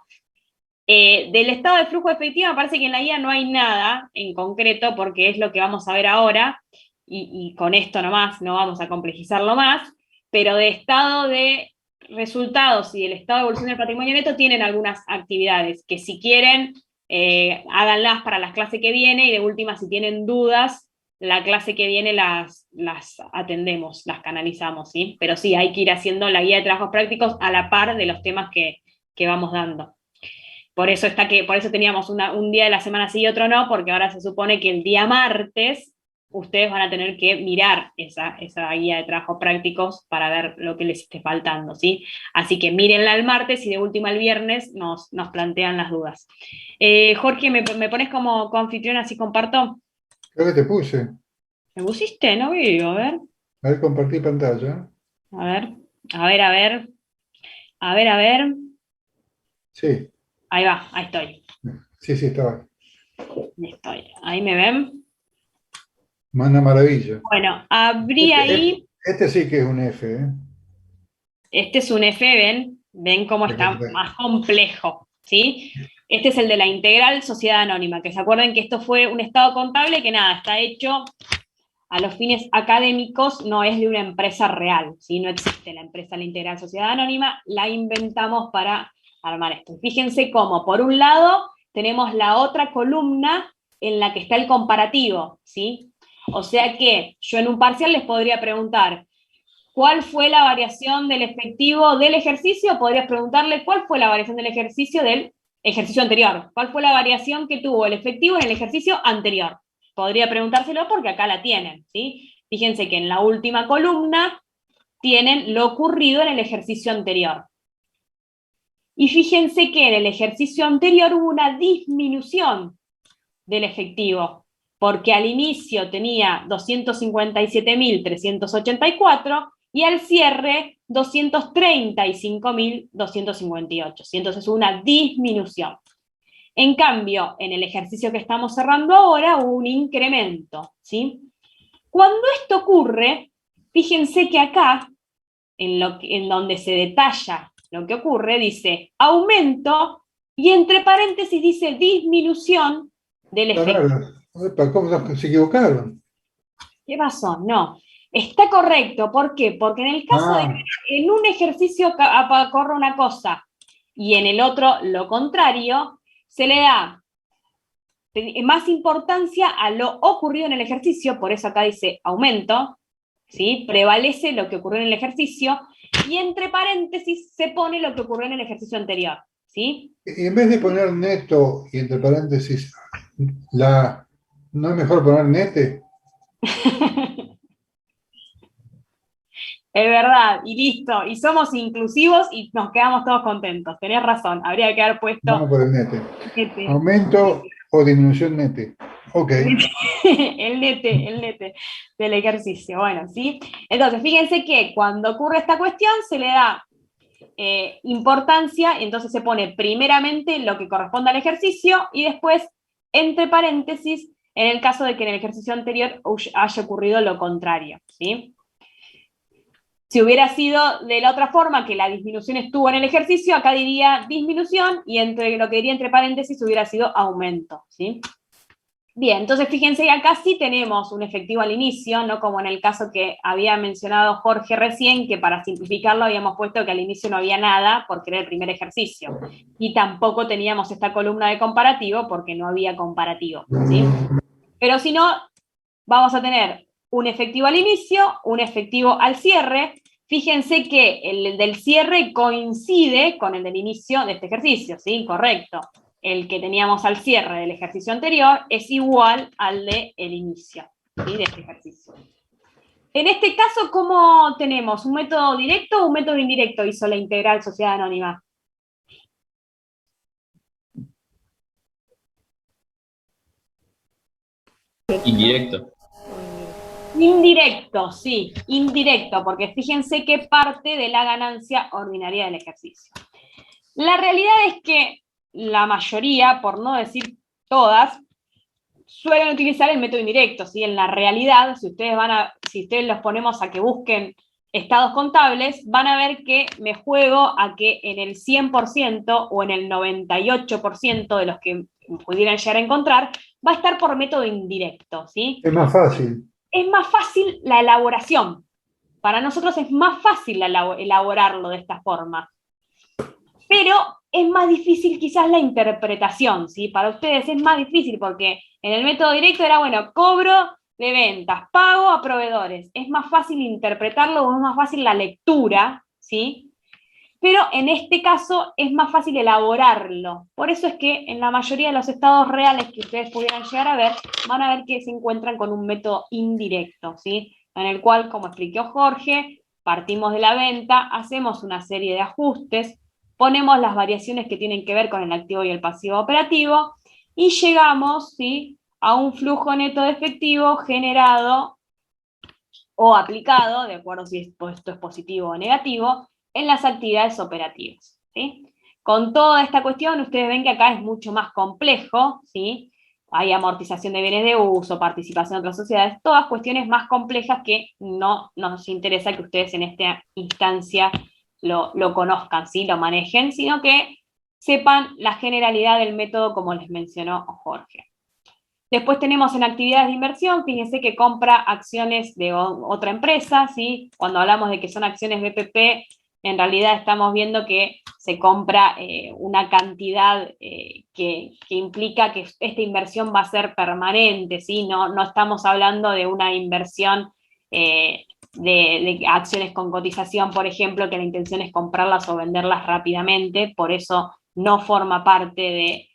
Del estado de flujo efectivo me parece que en la guía no hay nada en concreto, porque es lo que vamos a ver ahora, y con esto nomás, no vamos a complejizarlo más, pero de estado de resultados y del estado de evolución del patrimonio neto tienen algunas actividades que si quieren, háganlas para la clase que viene, y de última, si tienen dudas, la clase que viene las atendemos, las canalizamos, ¿sí? Pero sí, hay que ir haciendo la guía de trabajos prácticos a la par de los temas que vamos dando. Por eso teníamos un día de la semana sí y otro no, porque ahora se supone que el día martes ustedes van a tener que mirar esa guía de trabajos prácticos para ver lo que les esté faltando, ¿sí? Así que mírenla el martes y de última el viernes nos plantean las dudas. Jorge, ¿me pones como anfitriona así comparto? Creo que te puse. ¿Me pusiste? No veo, a ver. A ver, compartir pantalla. A ver. Sí. Ahí va, ahí estoy. Sí, estaba. Ahí estoy. ¿Ahí me ven? Una maravilla. Bueno, abrí ahí. Este sí que es un F, ¿eh? Este es un F, ven cómo está más complejo, ¿sí? Este es el de la integral sociedad anónima, que se acuerden que esto fue un estado contable que nada, está hecho a los fines académicos, no es de una empresa real, ¿sí? No existe la empresa la integral sociedad anónima, la inventamos para armar esto. Fíjense cómo, por un lado, tenemos la otra columna en la que está el comparativo, ¿sí? O sea que yo en un parcial les podría preguntar, ¿cuál fue la variación del efectivo del ejercicio? Podrías preguntarle, ¿cuál fue la variación del ejercicio anterior? ¿Cuál fue la variación que tuvo el efectivo en el ejercicio anterior? Podría preguntárselo porque acá la tienen, ¿sí? Fíjense que en la última columna tienen lo ocurrido en el ejercicio anterior. Y fíjense que en el ejercicio anterior hubo una disminución del efectivo, porque al inicio tenía 257.384 y al cierre 235.258. ¿Sí? Entonces hubo una disminución. En cambio, en el ejercicio que estamos cerrando ahora hubo un incremento, ¿sí? Cuando esto ocurre, fíjense que acá, en donde se detalla lo que ocurre, dice aumento y entre paréntesis dice disminución del efectivo. ¿Cómo se equivocaron? ¿Qué pasó? No. Está correcto. ¿Por qué? Porque en el caso de que en un ejercicio ocurre una cosa y en el otro lo contrario, se le da más importancia a lo ocurrido en el ejercicio, por eso acá dice aumento, ¿sí? Prevalece lo que ocurrió en el ejercicio, y entre paréntesis se pone lo que ocurrió en el ejercicio anterior, ¿sí? Y en vez de poner neto y entre paréntesis, ¿no es mejor poner nete? Es verdad, y listo, y somos inclusivos y nos quedamos todos contentos, tenés razón, habría que haber puesto... Vamos por el nete. Aumento o disminución nete. Ok. el nete del ejercicio, bueno, ¿sí? Entonces, fíjense que cuando ocurre esta cuestión se le da importancia, entonces se pone primeramente lo que corresponde al ejercicio y después, entre paréntesis, en el caso de que en el ejercicio anterior haya ocurrido lo contrario, ¿sí? Si hubiera sido de la otra forma, que la disminución estuvo en el ejercicio, acá diría disminución, y entre lo que diría entre paréntesis hubiera sido aumento, ¿sí? Bien, entonces fíjense que acá sí tenemos un efectivo al inicio, no como en el caso que había mencionado Jorge recién, que para simplificarlo habíamos puesto que al inicio no había nada porque era el primer ejercicio. Y tampoco teníamos esta columna de comparativo porque no había comparativo, ¿sí? Pero si no, vamos a tener un efectivo al inicio, un efectivo al cierre. Fíjense que el del cierre coincide con el del inicio de este ejercicio, ¿sí? Correcto. El que teníamos al cierre del ejercicio anterior es igual al del inicio, ¿sí? De este ejercicio. En este caso, ¿cómo tenemos? ¿Un método directo o un método indirecto hizo la integral sociedad anónima? Indirecto. Indirecto, sí, indirecto, porque fíjense que parte de la ganancia ordinaria del ejercicio. La realidad es que la mayoría, por no decir todas, suelen utilizar el método indirecto, ¿sí? En la realidad, si ustedes los ponemos a que busquen estados contables, van a ver que me juego a que en el 100% o en el 98% de los que pudieran llegar a encontrar, va a estar por método indirecto, ¿sí? Es más fácil. Es más fácil la elaboración. Para nosotros es más fácil elaborarlo de esta forma. Pero es más difícil quizás la interpretación, ¿sí? Para ustedes es más difícil porque en el método directo era, bueno, cobro de ventas, pago a proveedores. Es más fácil interpretarlo o es más fácil la lectura, ¿sí? Pero en este caso es más fácil elaborarlo. Por eso es que en la mayoría de los estados reales que ustedes pudieran llegar a ver, van a ver que se encuentran con un método indirecto, ¿sí? En el cual, como explicó Jorge, partimos de la venta, hacemos una serie de ajustes, ponemos las variaciones que tienen que ver con el activo y el pasivo operativo, y llegamos, ¿sí?, a un flujo neto de efectivo generado o aplicado, de acuerdo si esto es positivo o negativo, en las actividades operativas, ¿sí? Con toda esta cuestión, ustedes ven que acá es mucho más complejo, ¿sí? Hay amortización de bienes de uso, participación en otras sociedades, todas cuestiones más complejas que no nos interesa que ustedes en esta instancia lo conozcan, ¿sí? Lo manejen, sino que sepan la generalidad del método como les mencionó Jorge. Después tenemos en actividades de inversión, fíjense que compra acciones de otra empresa, ¿sí? Cuando hablamos de que son acciones BPP, en realidad estamos viendo que se compra una cantidad que implica que esta inversión va a ser permanente, ¿sí? No estamos hablando de una inversión de acciones con cotización, por ejemplo, que la intención es comprarlas o venderlas rápidamente, por eso no forma parte de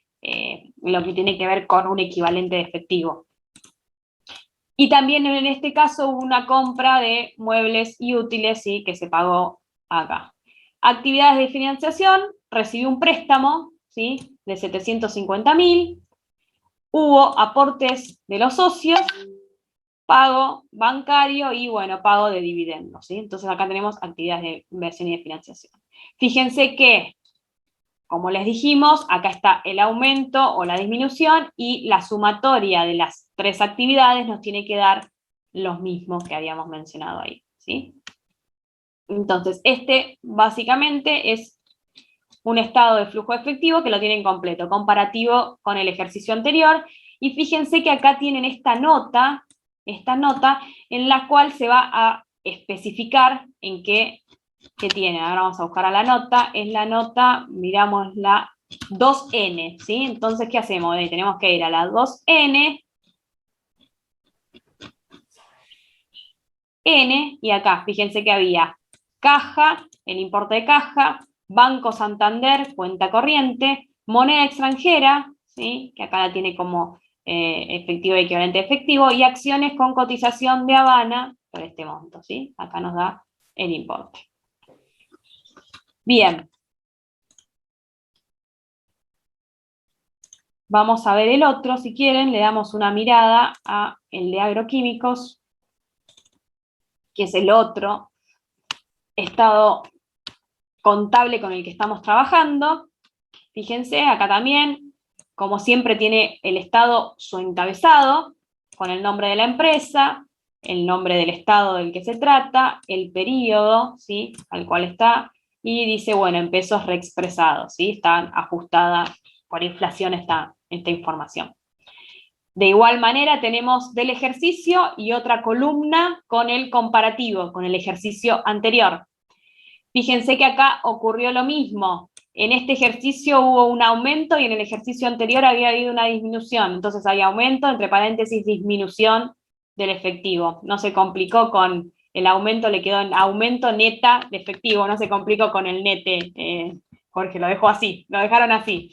lo que tiene que ver con un equivalente de efectivo. Y también en este caso hubo una compra de muebles y útiles, ¿sí?, que se pagó acá. Actividades de financiación, recibió un préstamo, ¿sí?, de 750.000, hubo aportes de los socios, pago bancario y, bueno, pago de dividendos, ¿sí? Entonces acá tenemos actividades de inversión y de financiación. Fíjense que, como les dijimos, acá está el aumento o la disminución y la sumatoria de las tres actividades nos tiene que dar los mismos que habíamos mencionado ahí, ¿sí? Entonces, este básicamente es un estado de flujo efectivo que lo tienen completo, comparativo con el ejercicio anterior, y fíjense que acá tienen esta nota en la cual se va a especificar en qué tiene. Ahora vamos a buscar a la nota, es la nota, miramos la 2N, ¿sí? Entonces, ¿qué hacemos? Tenemos que ir a la 2N, N, y acá, fíjense que había caja, el importe de caja, Banco Santander, cuenta corriente, moneda extranjera, ¿sí?, que acá la tiene como efectivo equivalente a efectivo, y acciones con cotización de Habana por este monto, ¿sí? Acá nos da el importe. Bien. Vamos a ver el otro, si quieren, le damos una mirada a el de agroquímicos, que es el otro estado contable con el que estamos trabajando. Fíjense, acá también, como siempre, tiene el estado su encabezado, con el nombre de la empresa, el nombre del estado del que se trata, el periodo, ¿sí? Al cual está, y dice, bueno, en pesos reexpresados, ¿sí? Está ajustada por inflación esta información. De igual manera tenemos del ejercicio y otra columna con el comparativo, con el ejercicio anterior. Fíjense que acá ocurrió lo mismo. En este ejercicio hubo un aumento y en el ejercicio anterior había habido una disminución. Entonces hay aumento, entre paréntesis, disminución del efectivo. No se complicó con el aumento, le quedó en aumento neta de efectivo, no se complicó con el nete. Jorge, lo dejó así, lo dejaron así.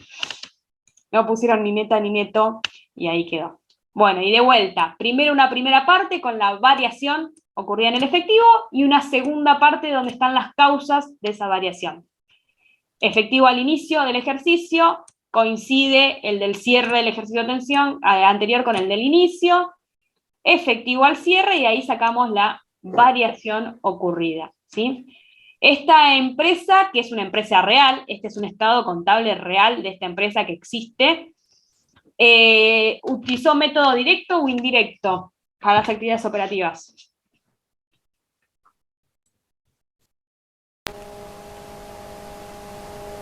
No pusieron ni neta ni neto y ahí quedó. Bueno, y de vuelta, primero una primera parte con la variación ocurrida en el efectivo y una segunda parte donde están las causas de esa variación. Efectivo al inicio del ejercicio, coincide el del cierre del ejercicio de atención anterior con el del inicio, efectivo al cierre y ahí sacamos la variación ocurrida, ¿sí? Esta empresa, que es una empresa real, este es un estado contable real de esta empresa que existe, ¿utilizó método directo o indirecto para las actividades operativas?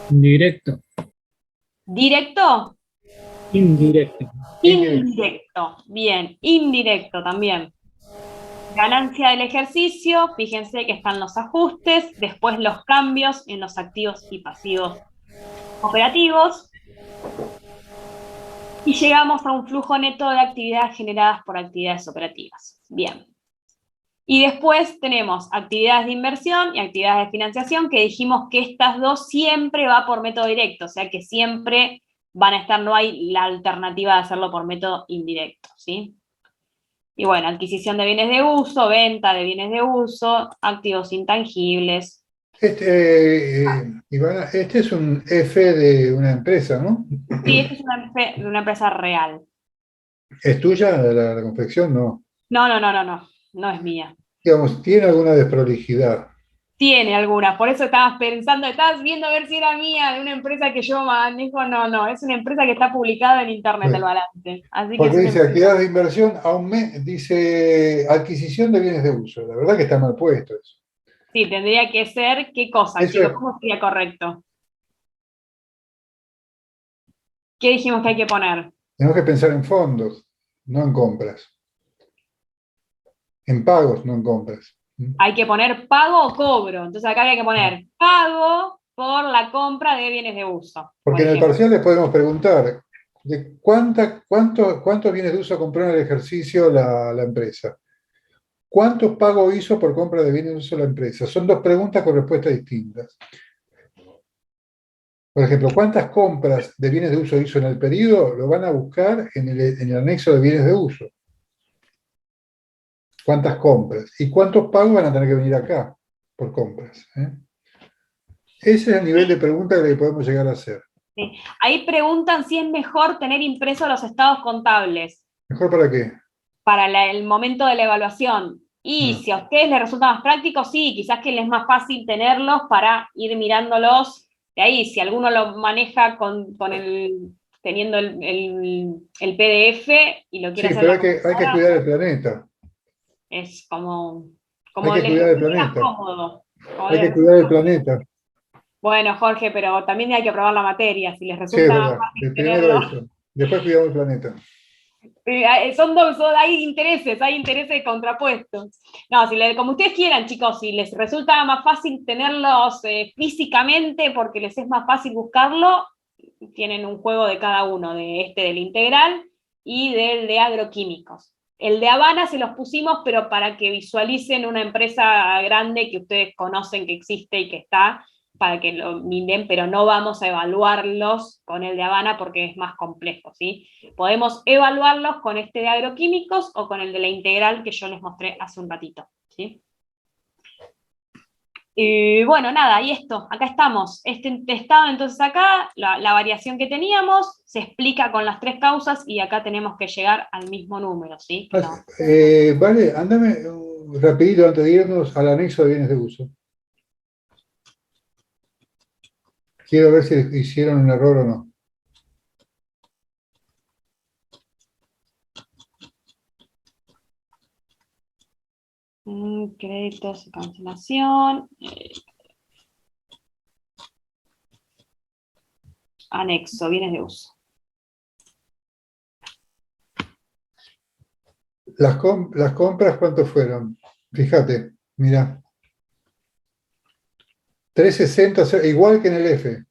Indirecto. ¿Directo? Indirecto. Indirecto, bien, indirecto también. Ganancia del ejercicio, fíjense que están los ajustes, después los cambios en los activos y pasivos operativos, y llegamos a un flujo neto de actividades generadas por actividades operativas. Bien. Y después tenemos actividades de inversión y actividades de financiación, que dijimos que estas dos siempre va por método directo, o sea que siempre van a estar, no hay la alternativa de hacerlo por método indirecto, ¿sí? Y bueno, adquisición de bienes de uso, venta de bienes de uso, activos intangibles. Ivana, este es un F de una empresa, ¿no? Sí, esta es una empresa real. ¿Es tuya la confección? No. No es mía. Digamos, ¿tiene alguna desprolijidad? Tiene alguna, por eso estabas pensando, estabas viendo a ver si era mía, de una empresa que yo manejo, no, es una empresa que está publicada en internet el balance. Así que Porque es dice actividades de inversión, dice adquisición de bienes de uso. La verdad que está mal puesto eso. Sí, tendría que ser, ¿qué cosa, Eso chicos? es. ¿Cómo sería correcto? ¿Qué dijimos que hay que poner? Tenemos que pensar en fondos, no en compras. En pagos, no en compras. Hay que poner pago o cobro. Entonces acá hay que poner pago por la compra de bienes de uso. Porque en el parcial les podemos preguntar de cuántos bienes de uso compró en el ejercicio la empresa. ¿Cuántos pagos hizo por compra de bienes de uso la empresa? Son dos preguntas con respuestas distintas. Por ejemplo, ¿cuántas compras de bienes de uso hizo en el periodo? Lo van a buscar en el anexo de bienes de uso. ¿Cuántas compras? ¿Y cuántos pagos van a tener que venir acá por compras? Ese es el nivel de pregunta que le podemos llegar a hacer. Sí. Ahí preguntan si es mejor tener impresos los estados contables. ¿Mejor para qué? Para el momento de la evaluación. Y si a ustedes les resulta más práctico, sí, quizás que les es más fácil tenerlos para ir mirándolos de ahí. Si alguno lo maneja teniendo el PDF y lo quiere Sí, hacer. pero hay que cuidar el planeta. Es como hay que cuidar el planeta. cómodo. Hay que cuidar el planeta. Bueno, Jorge, pero también hay que probar la materia. Si les Sí, es resulta verdad. fácil Primero tenerlo. eso. Después cuidamos el planeta. Hay intereses contrapuestos. No, como ustedes quieran, chicos, si les resulta más fácil tenerlos físicamente porque les es más fácil buscarlo, tienen un juego de cada uno, del integral y del de agroquímicos. El de Habana se los pusimos, pero para que visualicen una empresa grande que ustedes conocen que existe y que está, para que lo miren, pero no vamos a evaluarlos con el de Habana porque es más complejo, ¿sí? Podemos evaluarlos con este de agroquímicos o con el de la integral que yo les mostré hace un ratito, ¿sí? Y bueno, nada, y esto, acá estamos. Este estado, entonces acá, la variación que teníamos, se explica con las tres causas y acá tenemos que llegar al mismo número, ¿sí? Vale, ándame rapidito antes de irnos al anexo de bienes de uso. Quiero ver si hicieron un error o no. Créditos y cancelación. Anexo, bienes de uso. Las compras, ¿cuánto fueron? Fíjate, mira. 360, igual que en el F.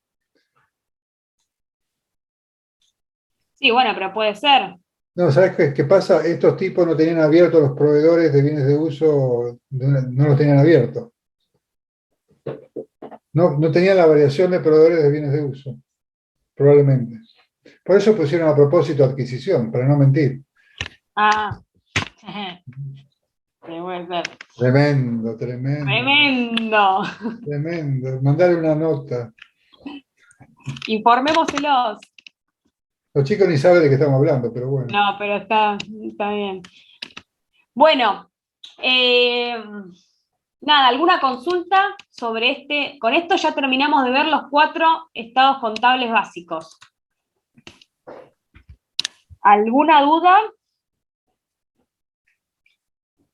Sí, bueno, pero puede ser. No, ¿sabes qué pasa? Estos tipos no tenían abiertos los proveedores de bienes de uso, no los tenían abiertos. No tenían la variación de proveedores de bienes de uso, probablemente. Por eso pusieron a propósito adquisición, para no mentir. Ah. Puede ser. Tremendo. Tremendo. Tremendo. Mandale una nota. Informémoselos. Los chicos ni saben de qué estamos hablando, pero bueno. No, pero está bien. Bueno, nada, ¿alguna consulta sobre este? Con esto ya terminamos de ver los 4 estados contables básicos. ¿Alguna duda?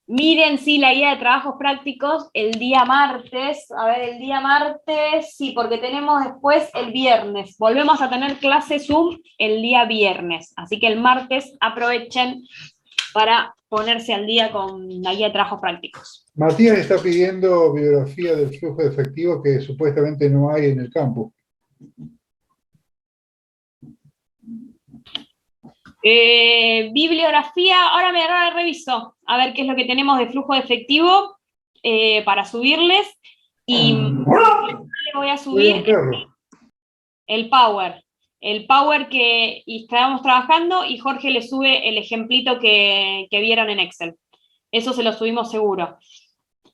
Miren, sí, la guía de trabajos prácticos el día martes. A ver, el día martes, sí, porque tenemos después el viernes. Volvemos a tener clase Zoom el día viernes. Así que el martes aprovechen para ponerse al día con la guía de trabajos prácticos. Matías está pidiendo bibliografía del flujo de efectivo que supuestamente no hay en el campus. Bibliografía, ahora reviso, a ver qué es lo que tenemos de flujo de efectivo para subirles. Y le voy a subir el Power que estábamos trabajando, y Jorge le sube el ejemplito que vieron en Excel. Eso se lo subimos seguro.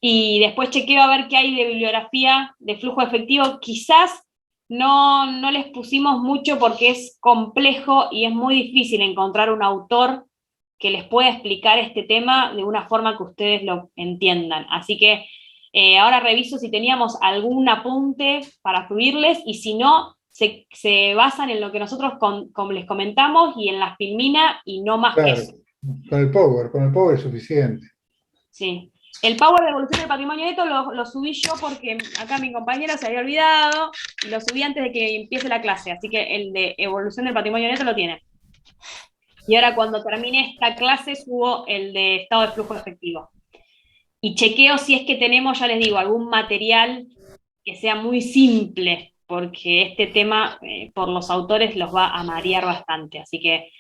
Y después chequeo a ver qué hay de bibliografía de flujo de efectivo. Quizás no les pusimos mucho porque es complejo y es muy difícil encontrar un autor que les pueda explicar este tema de una forma que ustedes lo entiendan. Así que ahora reviso si teníamos algún apunte para subirles, y si no, se basan en lo que nosotros les comentamos y en la filmina, y no más que eso. Con el Power es suficiente. Sí. El Power de evolución del patrimonio neto lo subí yo porque acá mi compañero se había olvidado, y lo subí antes de que empiece la clase, así que el de evolución del patrimonio neto lo tiene. Y ahora cuando termine esta clase subo el de estado de flujo efectivo. Y chequeo si es que tenemos, ya les digo, algún material que sea muy simple, porque este tema por los autores los va a marear bastante, así que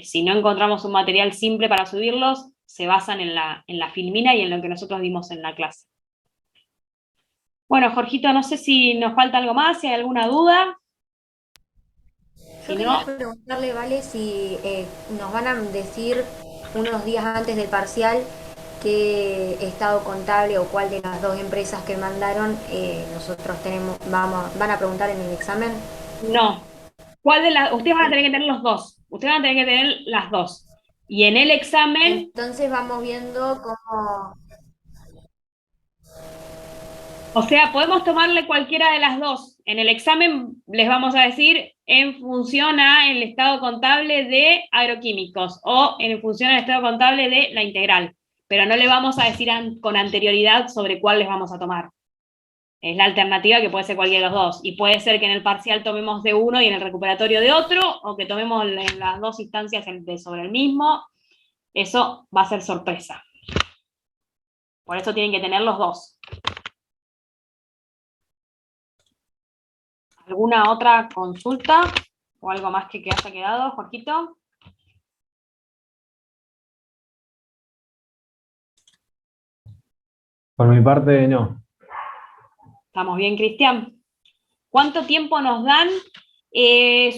si no encontramos un material simple para subirlos, se basan en la filmina y en lo que nosotros dimos en la clase. Bueno, Jorgito, no sé si nos falta algo más, si hay alguna duda. Yo quería preguntarle, Vale, si nos van a decir unos días antes del parcial qué estado contable o cuál de las 2 empresas que mandaron nosotros van a preguntar en el examen. No. Ustedes van a tener que tener los 2. Ustedes van a tener que tener las 2. Y en el examen... Entonces vamos viendo cómo... O sea, podemos tomarle cualquiera de las 2. En el examen les vamos a decir en función al estado contable de agroquímicos o en función al estado contable de la integral. Pero no le vamos a decir con anterioridad sobre cuál les vamos a tomar. Es la alternativa que puede ser cualquiera de los 2. Y puede ser que en el parcial tomemos de uno y en el recuperatorio de otro, o que tomemos en las 2 instancias sobre el mismo. Eso va a ser sorpresa. Por eso tienen que tener los 2. ¿Alguna otra consulta? ¿O algo más que haya quedado, Jorgito? Por mi parte, no. ¿Estamos bien, Cristian? ¿Cuánto tiempo nos dan?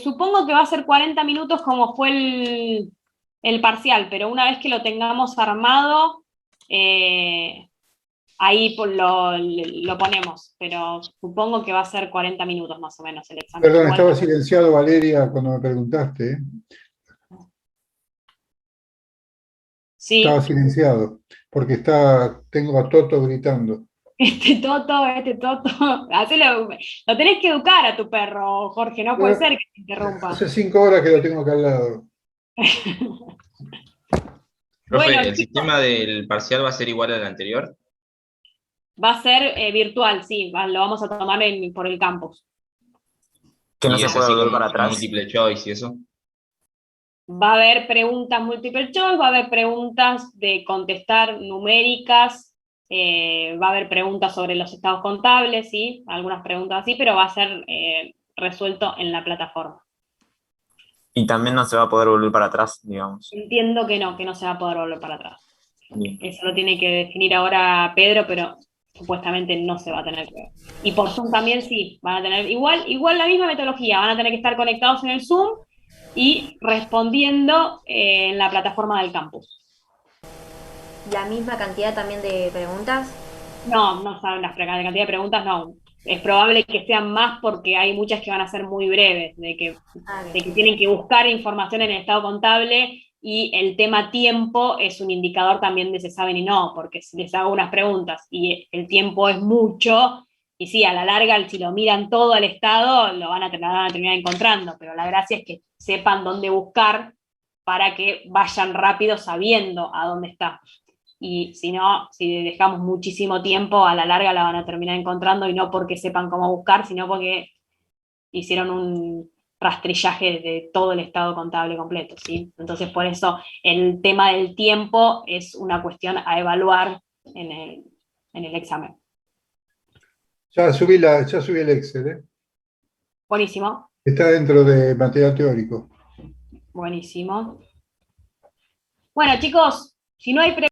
Supongo que va a ser 40 minutos como fue el parcial, pero una vez que lo tengamos armado, ahí lo ponemos, pero supongo que va a ser 40 minutos más o menos el examen. Perdón, estaba silenciado, Valeria, cuando me preguntaste. Sí. Estaba silenciado, porque tengo a Toto gritando. Este Toto. Lo tenés que educar a tu perro, Jorge, no puede ser que te interrumpa. Hace 5 horas que lo tengo acá al lado. Profe, Bueno, ¿el chicos, sistema del parcial va a ser igual al anterior? va a ser virtual, sí, lo vamos a tomar por el campus. Que no se puede volver para atrás. Múltiple choice y eso. Va a haber preguntas multiple choice, va a haber preguntas de contestar numéricas, va a haber preguntas sobre los estados contables, ¿sí? Algunas preguntas así, pero va a ser resuelto en la plataforma. Y también no se va a poder volver para atrás, digamos. Entiendo que no se va a poder volver para atrás. Bien. Eso lo tiene que definir ahora Pedro, pero supuestamente no se va a tener que. Y por Zoom también sí, van a tener igual la misma metodología, van a tener que estar conectados en el Zoom y respondiendo en la plataforma del campus. ¿La misma cantidad también de preguntas? No saben la cantidad de preguntas, no. Es probable que sean más porque hay muchas que van a ser muy breves, de que tienen que buscar información en el estado contable y el tema tiempo es un indicador también de si saben y no, porque si les hago unas preguntas y el tiempo es mucho, y sí, a la larga, si lo miran todo al estado, lo van a terminar encontrando, pero la gracia es que sepan dónde buscar para que vayan rápido sabiendo a dónde está. Y si no, si dejamos muchísimo tiempo, a la larga la van a terminar encontrando, y no porque sepan cómo buscar, sino porque hicieron un rastrillaje de todo el estado contable completo, ¿sí? Entonces, por eso el tema del tiempo es una cuestión a evaluar en el examen. Ya subí el Excel, ¿eh? Buenísimo, Está dentro de material teórico. buenísimo. Bueno, chicos, si no hay